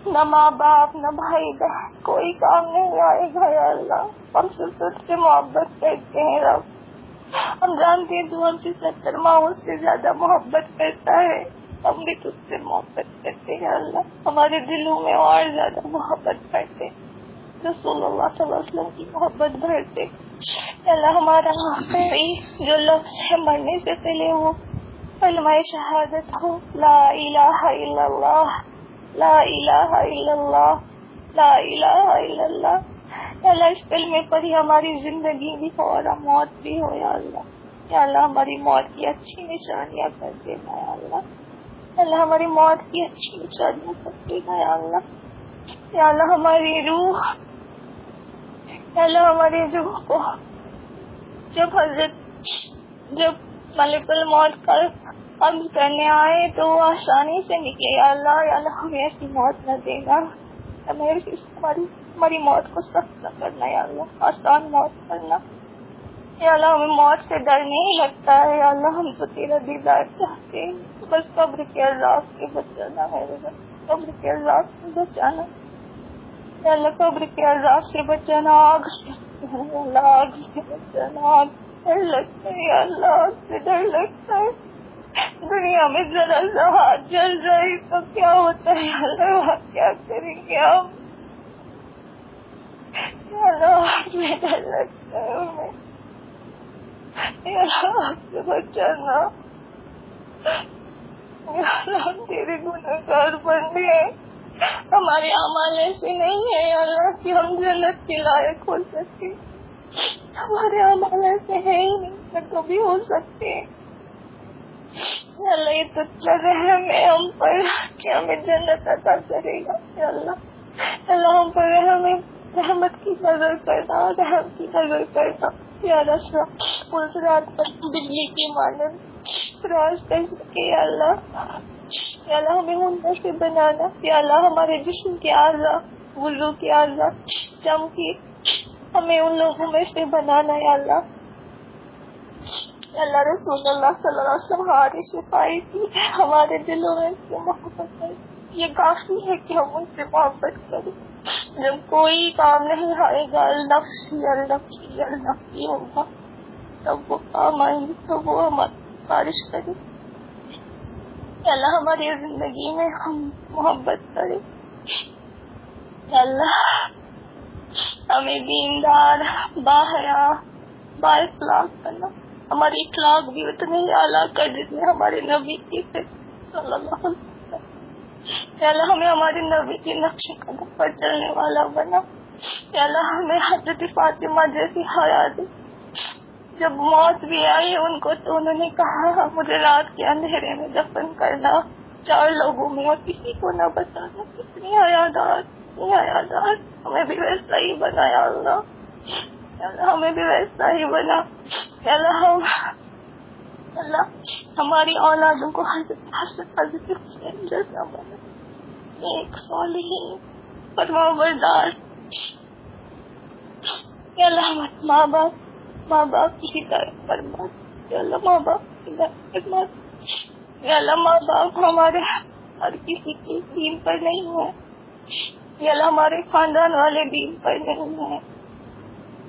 نہ ماں باپ نہ بھائی بہن، کوئی کام نہیں آئے گا یا اللہ، ہم صرف تجھ سے محبت کرتے ہیں رب، ہم جانتے ہیں تو ہم سے 70 ماؤں سے زیادہ محبت کرتا ہے، ہم بھی تجھ سے محبت کرتے ہیں اللہ، ہمارے دلوں میں اور زیادہ محبت بھرتے، رسول اللہ صلی اللہ علیہ وسلم کی محبت بھرتے اللہ، ہمارا آخری جو لفظ ہے مرنے سے پہلے وہ کلمہ شہادت ہو، لا الہ الا اللہ، لا الہ الا اللہ، لا الہ الا اللہ، اللہ اس کلمے پر ہی ہماری زندگی بھی ہو اور موت بھی ہو یا اللہ، یا اللہ ہماری موت کی اچھی نشانیاں کر دینا یا اللہ، اللہ ہماری موت کی اچھی نشانیاں کر دینا یا اللہ، یا اللہ ہماری روح کو جب ملک الموت کا قبض کرنے آئے تو وہ آسانی سے نکلے یا اللہ، ہمیں ایسی موت نہ دینا، ہماری موت کو سخت نہ کرنا یا اللہ، آسان موت کرنا یا اللہ، ہمیں موت سے ڈر نہیں لگتا ہے یا اللہ، ہم تو تیرا دیدار چاہتے ہیں، بس قبر کے عذاب سے بچانا میرے بس، قبر کے عذاب سے بچانا یا اللہ، قبر کے عذاب سے بچانا، آگ سے بچانا، آگ ڈر لگتا ہے یا اللہ، آگ سے ڈر لگتا ہے، دنیا میں ذرا سا ہاتھ جل جائے تو کیا ہوتا ہے یا اللہ، کیا کریں گے ہم یا اللہ، آگ میں ڈر لگتا ہے ہمیں یا اللہ، آگ سے بچانا یا اللہ، ہم تیرے گنہگار بندے ہیں، ہمارے اعمال ایسے نہیں ہیں یا اللہ کہ ہم جنت کے لائق ہو سکتے، ہمارے اعمال ایسے ہیں ہی نہیں نہ کبھی ہو سکتے یا اللہ، یہ تجھ کا رحم ہے ہم پر کہ ہمیں جنت عطا کرے گا یا اللہ، اللہ ہم پر رحمت کی نظر کرنا، رحم کی نظر کرنا یا اللہ، اس رات پر بجلی کی مانند راز کر سکے یا اللہ، ہمیں ہنر سے بنانا یا اللہ، ہمارے جسم کے اعضاء، وضو کے اعضاء چمکی، ہمیں ان لوگوں میں سے بنانا یا اللہ، رسول اللہ صلی اللہ علیہ وسلم ہماری شفائی کی، ہمارے دلوں میں سے محبت ہے، یہ کافی ہے کہ ہم ان سے محبت کریں، جب کوئی کام نہیں آئے گا، النفسی ہوگا، تب وہ کام آئیں گے، تب وہ ہماری بارش کرے یا اللہ، ہماری زندگی میں ہم محبت کریں یا اللہ، ہمیں دیندار، باحیا، با اخلاق کرنا، ہماری اخلاق بھی اتنے ہی اعلیٰ کر جتنے ہمارے نبی کی تھے صلی اللہ علیہ وسلم یا اللہ، ہمیں ہمارے نبی کے نقش قدم پر چلنے والا بنا یا اللہ، ہمیں حضرت فاطمہ جیسی حیا دے، جب موت بھی آئی ان کو تو انہوں نے کہا مجھے رات کے اندھیرے میں دفن کرنا 4 لوگوں میں اور کسی کو نہ بتانا، کتنی حیادار، ہمیں بھی ویسا ہی بنا یا اللہ، ہمیں بھی ویسا ہی بنا یا اللہ، ہماری اولادوں کو حضرت حسین جیسا بنا، ایک صالحین فرمانبردار یا اللہ، ہمارے ماں باپ کی ہدایت فرما یا اللہ، ماں باپ کی ہدایت فرما یا اللہ، ماں باپ ہمارے ہر کسی کی دین پر نہیں ہے یا اللہ، ہمارے خاندان والے دین پر نہیں ہے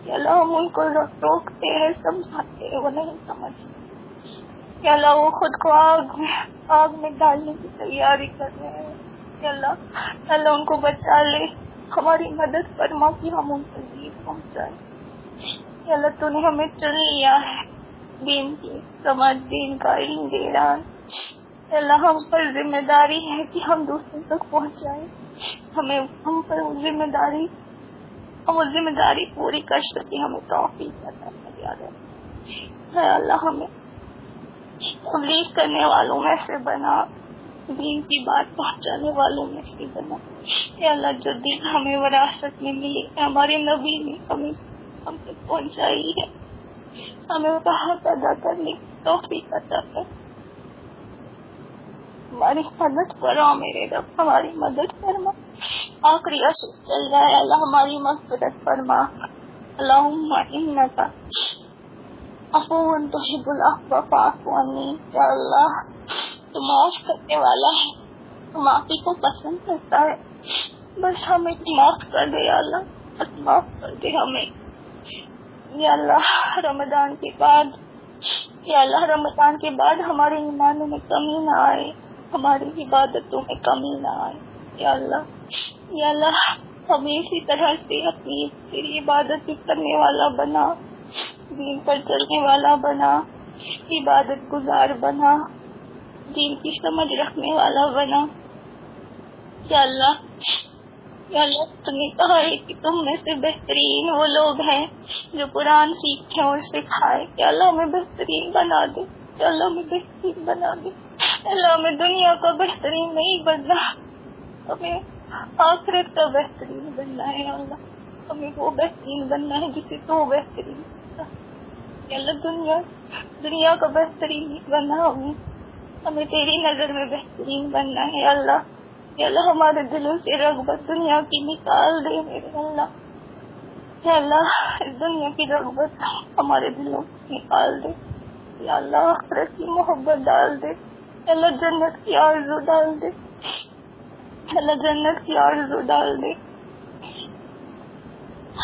یا اللہ، ہم ان کو روکتے ہیں، سمجھاتے ہیں، وہ نہیں سمجھتے یا اللہ، وہ خود کو آگ میں ڈالنے کی تیاری کر رہے ہیں یا اللہ، ان کو بچا لے، ہماری مدد فرما کہ ہم ان کو دین پہنچائیں یا اللہ، تو نے ہمیں چن لیا ہے دین کی سمجھ، دین کا علم دینا یا اللہ، ہم پر ذمہ داری ہے کہ ہم دوسروں تک پہنچائیں، ہم پر وہ ذمہ داری پوری کر سکے، ہمیں توفیق عطا کر یا اللہ، ہمیں تبلیغ کرنے والوں میں سے بنا، دین کی بات پہنچانے والوں میں سے بنا یا اللہ، جو دین ہمیں وراثت میں ملی، ہمارے نبی نے ہم تک پہنچائی ہے، ہمیں وہ حق ادا کرنے کی توفیق عطا کر ہماری مدد کرو میرے رب، ہماری مدد فرما۔ آخری عشر چل رہا ہے، اللہ ہماری مغفرت فرما۔ اللہم انکا عفو تحب العفو فاعف عنی۔ یا اللہ تو معاف کرنے والا ہے، تو معافی کو پسند کرتا ہے، بس ہمیں معاف کر دے یا اللہ، بس معاف کر دے ہمیں یا اللہ۔ رمضان کے بعد یا اللہ، رمضان کے بعد ہمارے ایمان میں کمی نہ آئے، ہماری عبادتوں میں کمی نہ آئے یا اللہ۔ یا اللہ ہمیں اسی طرح سے اپنی تیری عبادت کرنے والا بنا، دین پر چلنے والا بنا، عبادت گزار بنا، دین کی سمجھ رکھنے والا بنا یا اللہ۔ یا اللہ تم نے کہا ہے کہ تم میں سے بہترین وہ لوگ ہیں جو قرآن سیکھیں اور سکھائیں۔ یا اللہ ہمیں بہترین بنا دے، یا اللہ ہمیں بہترین بنا دے۔ اللہ ہمیں دنیا کا بہترین نہیں بننا، ہمیں آخرت کا بہترین بننا ہے یا اللہ۔ ہمیں وہ بہترین بننا ہے جسے تو بہترین بننا۔ یا اللہ دنیا کا بہترین نہیں بننا، ہمیں تیری نظر میں بہترین بننا ہے یا اللہ۔ یا اللہ ہمارے دلوں سے رغبت دنیا کی نکال دے میرے اللہ۔ یا اللہ اس دنیا کی رغبت ہمارے دلوں سے نکال دے یا اللہ، آخرت کی محبت ڈال دے یا اللہ، جنت کی آرزو ڈال دے یا اللہ، جنت کی آرزو ڈال دے،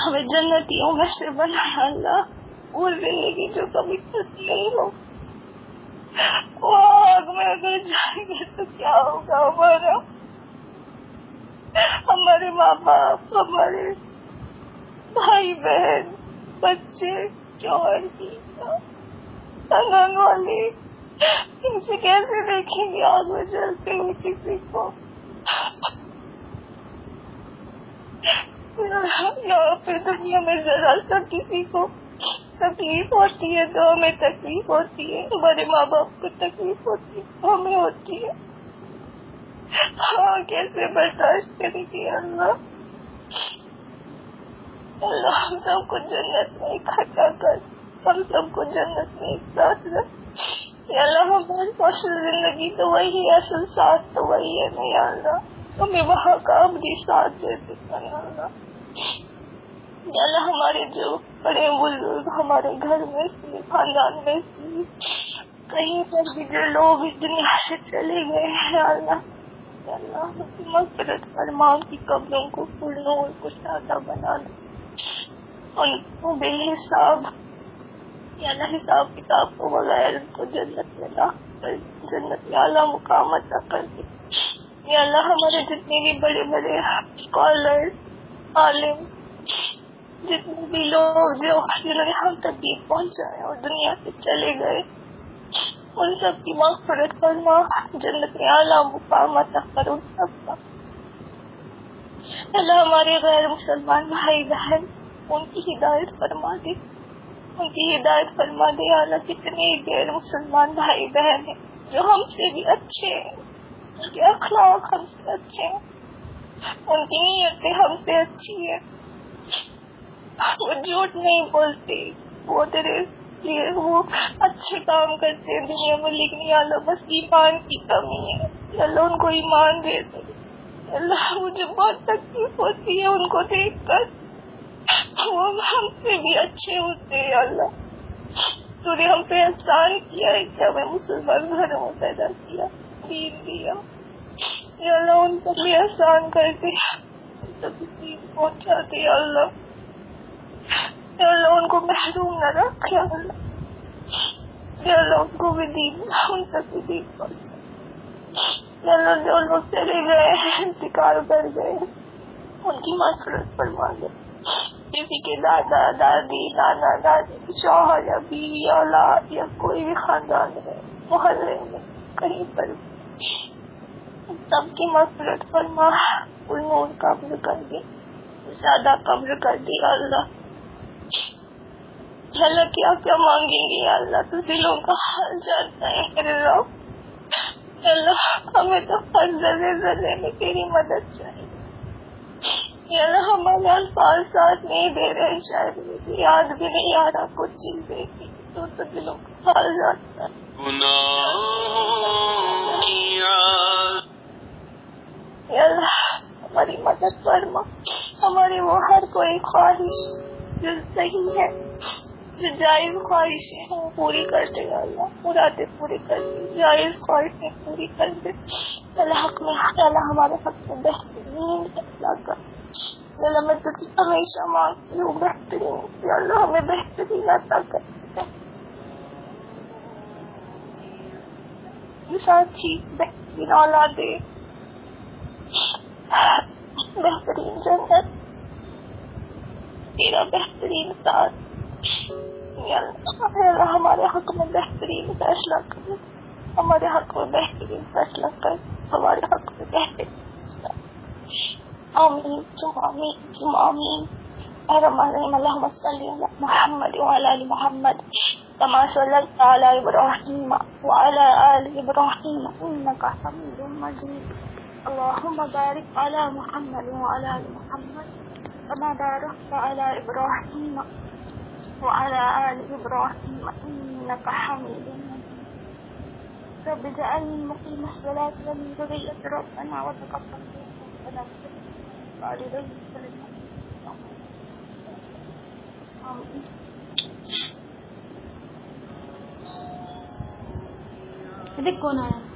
ہمیں جنتیوں میں سے بنا یا اللہ۔ وہ زندگی جو کبھی ختم نہیں ہو، وہ آگ میں اگر جائیں گے تو کیا ہوگا ہمارا، ہمارے ماں باپ، ہمارے بھائی بہن، بچے، شوہر کی آنگن والے، ان سے کیسے دیکھیں گے آگ میں جلتے ہوئے کسی کو؟ یہاں پہ دنیا میں ذرا سا کسی کو تکلیف ہوتی ہے تو ہمیں تکلیف ہوتی ہے، ہمارے ماں باپ کو تکلیف ہوتی ہے تو ہمیں ہوتی ہے۔ ہاں کیسے برداشت کریں گے اللہ؟ اللہ ہم سب کو جنت میں اکٹھا کر، ہم سب کو جنت میں ایک ساتھ رکھ یا اللہ۔ ہماری اصل زندگی تو وہی ہے، اصل ساتھ تو وہی ہے نا یا اللہ، ہمیں وہاں کا ابدی ساتھ دے دیتا یا اللہ۔ یا اللہ ہمارے جو بڑے بزرگ ہمارے گھر میں سے، خاندان میں سے، کہیں پر بھی جو لوگ اس دنیا سے چلے گئے ہیں یا اللہ، یا اللہ ان کی مغفرت فرما، ان کی قبروں کو پرنور کشادہ بنا دے، ان کو بے حساب یا اللہ حساب کتاب کو بغیر ان کو جنت میں داخل کر، جنت میں اعلیٰ مقام عطا کر دے یا اللہ۔ ہمارے جتنے بھی بڑے بڑے اسکالر، عالم، جتنے بھی لوگ جنہوں نے ہم تک دین پہنچایا اور دنیا سے چلے گئے، ان سب کی مغفرت فرما، جنت میں اعلیٰ مقام عطا کر ان سب کا۔ اللہ ہمارے غیر مسلمان بھائی بہن، ان کی ہدایت فرما دے، ان کی ہدایت فرما دے یا اللہ۔ کتنے غیر مسلمان بھائی بہن ہیں جو ہم سے بھی اچھے ہیں، ان کے اخلاق ہم سے اچھے ہیں، ان کی نیتیں ہم سے اچھی ہیں، وہ جھوٹ نہیں بولتے، وہ تیرے لیے وہ اچھے کام کرتے ہیں دنیا میں، لیکن یا اللہ بس ایمان کی کمی ہے یا اللہ، ان کو ایمان دے دے اللہ۔ مجھے بہت تکلیف ہوتی ہے ان کو دیکھ کر، وہ ہم سے بھی اچھے ہوتے ہیں یا اللہ۔ تو نے ہم پہ احسان کیا ہے کہ ہمیں مسلمان گھروں میں پیدا کیا، دین دیا یا اللہ، ان پر بھی احسان کر دے، ان تک دین پہنچا دے یا اللہ۔ یا اللہ ان کو محروم نہ رکھ یا اللہ، یا اللہ ان کو بھی دین، ان تک بھی دین پہنچا یا اللہ۔ جو لوگ چلے گئے ہیں، انتقال کر گئے، ان کی مغفرت فرما دے۔ کسی کے دادا دادی، نانا دادی، شوہر یا بیوی، اولاد یا کوئی بھی خاندان ہے، محلے میں کہیں پر سب کی مغفرت فرما، کوئی نور قبر کر دے، زیادہ قبر کر دے یا اللہ۔ اللہ کیا کیا مانگیں گے یا اللہ، تو دلوں کا حال جانتا ہے میرے رب۔ اللہ ہمیں تو ہر ذرے ذرے میں تیری مدد چاہیے یا اللہ۔ ہمارے الفاظ ساتھ نہیں دے رہے، شاید مجھے یاد بھی نہیں آ رہا کچھ چیزیں، تو دلوں کا حال جانتا ہے۔ یا اللہ ہماری مدد فرما، ہماری وہ ہر کوئی خواہش جو صحیح ہے، جو جائز خواہشیں ہیں وہ پوری کر دے یا اللہ، مرادیں پوری کر دے، جائز خواہشیں پوری کر دے اللہ حق میں، اللہ ہمارے حق میں بہترین فیصلہ کر یا اللہ، میں تجھ سے ہمیشہ مانگتی ہوں بہترین، یا اللہ ہمیں بہترین عطا کر، ساتھی بہترین اولادیں، بہترین جنت، تیرا بہترین ساتھ یا اللہ ہمارے حق میں بہترین فیصلہ کر، ہمارے حق میں بہترین فیصلہ کر، ہمارے حق میں بہترین فیصلہ، آمین ثم آمین ثم آمین۔ الرحمن الرحیم، اللہم صلی علی محمد وعلی آل محمد کما صلیت علی ابراہیم وعلی آل ابراہیم انک حمید مجید، اللہم بارک علی محمد وعلی آل محمد کما بارکت علی ابراہیم وعلى آل إبراهيم إنك حميد مجيد، رب اجعلني مقيم الصلاة ومن ذريتي ربنا وتقبل ربنا والدي آمين۔ دیکھ کون آیا؟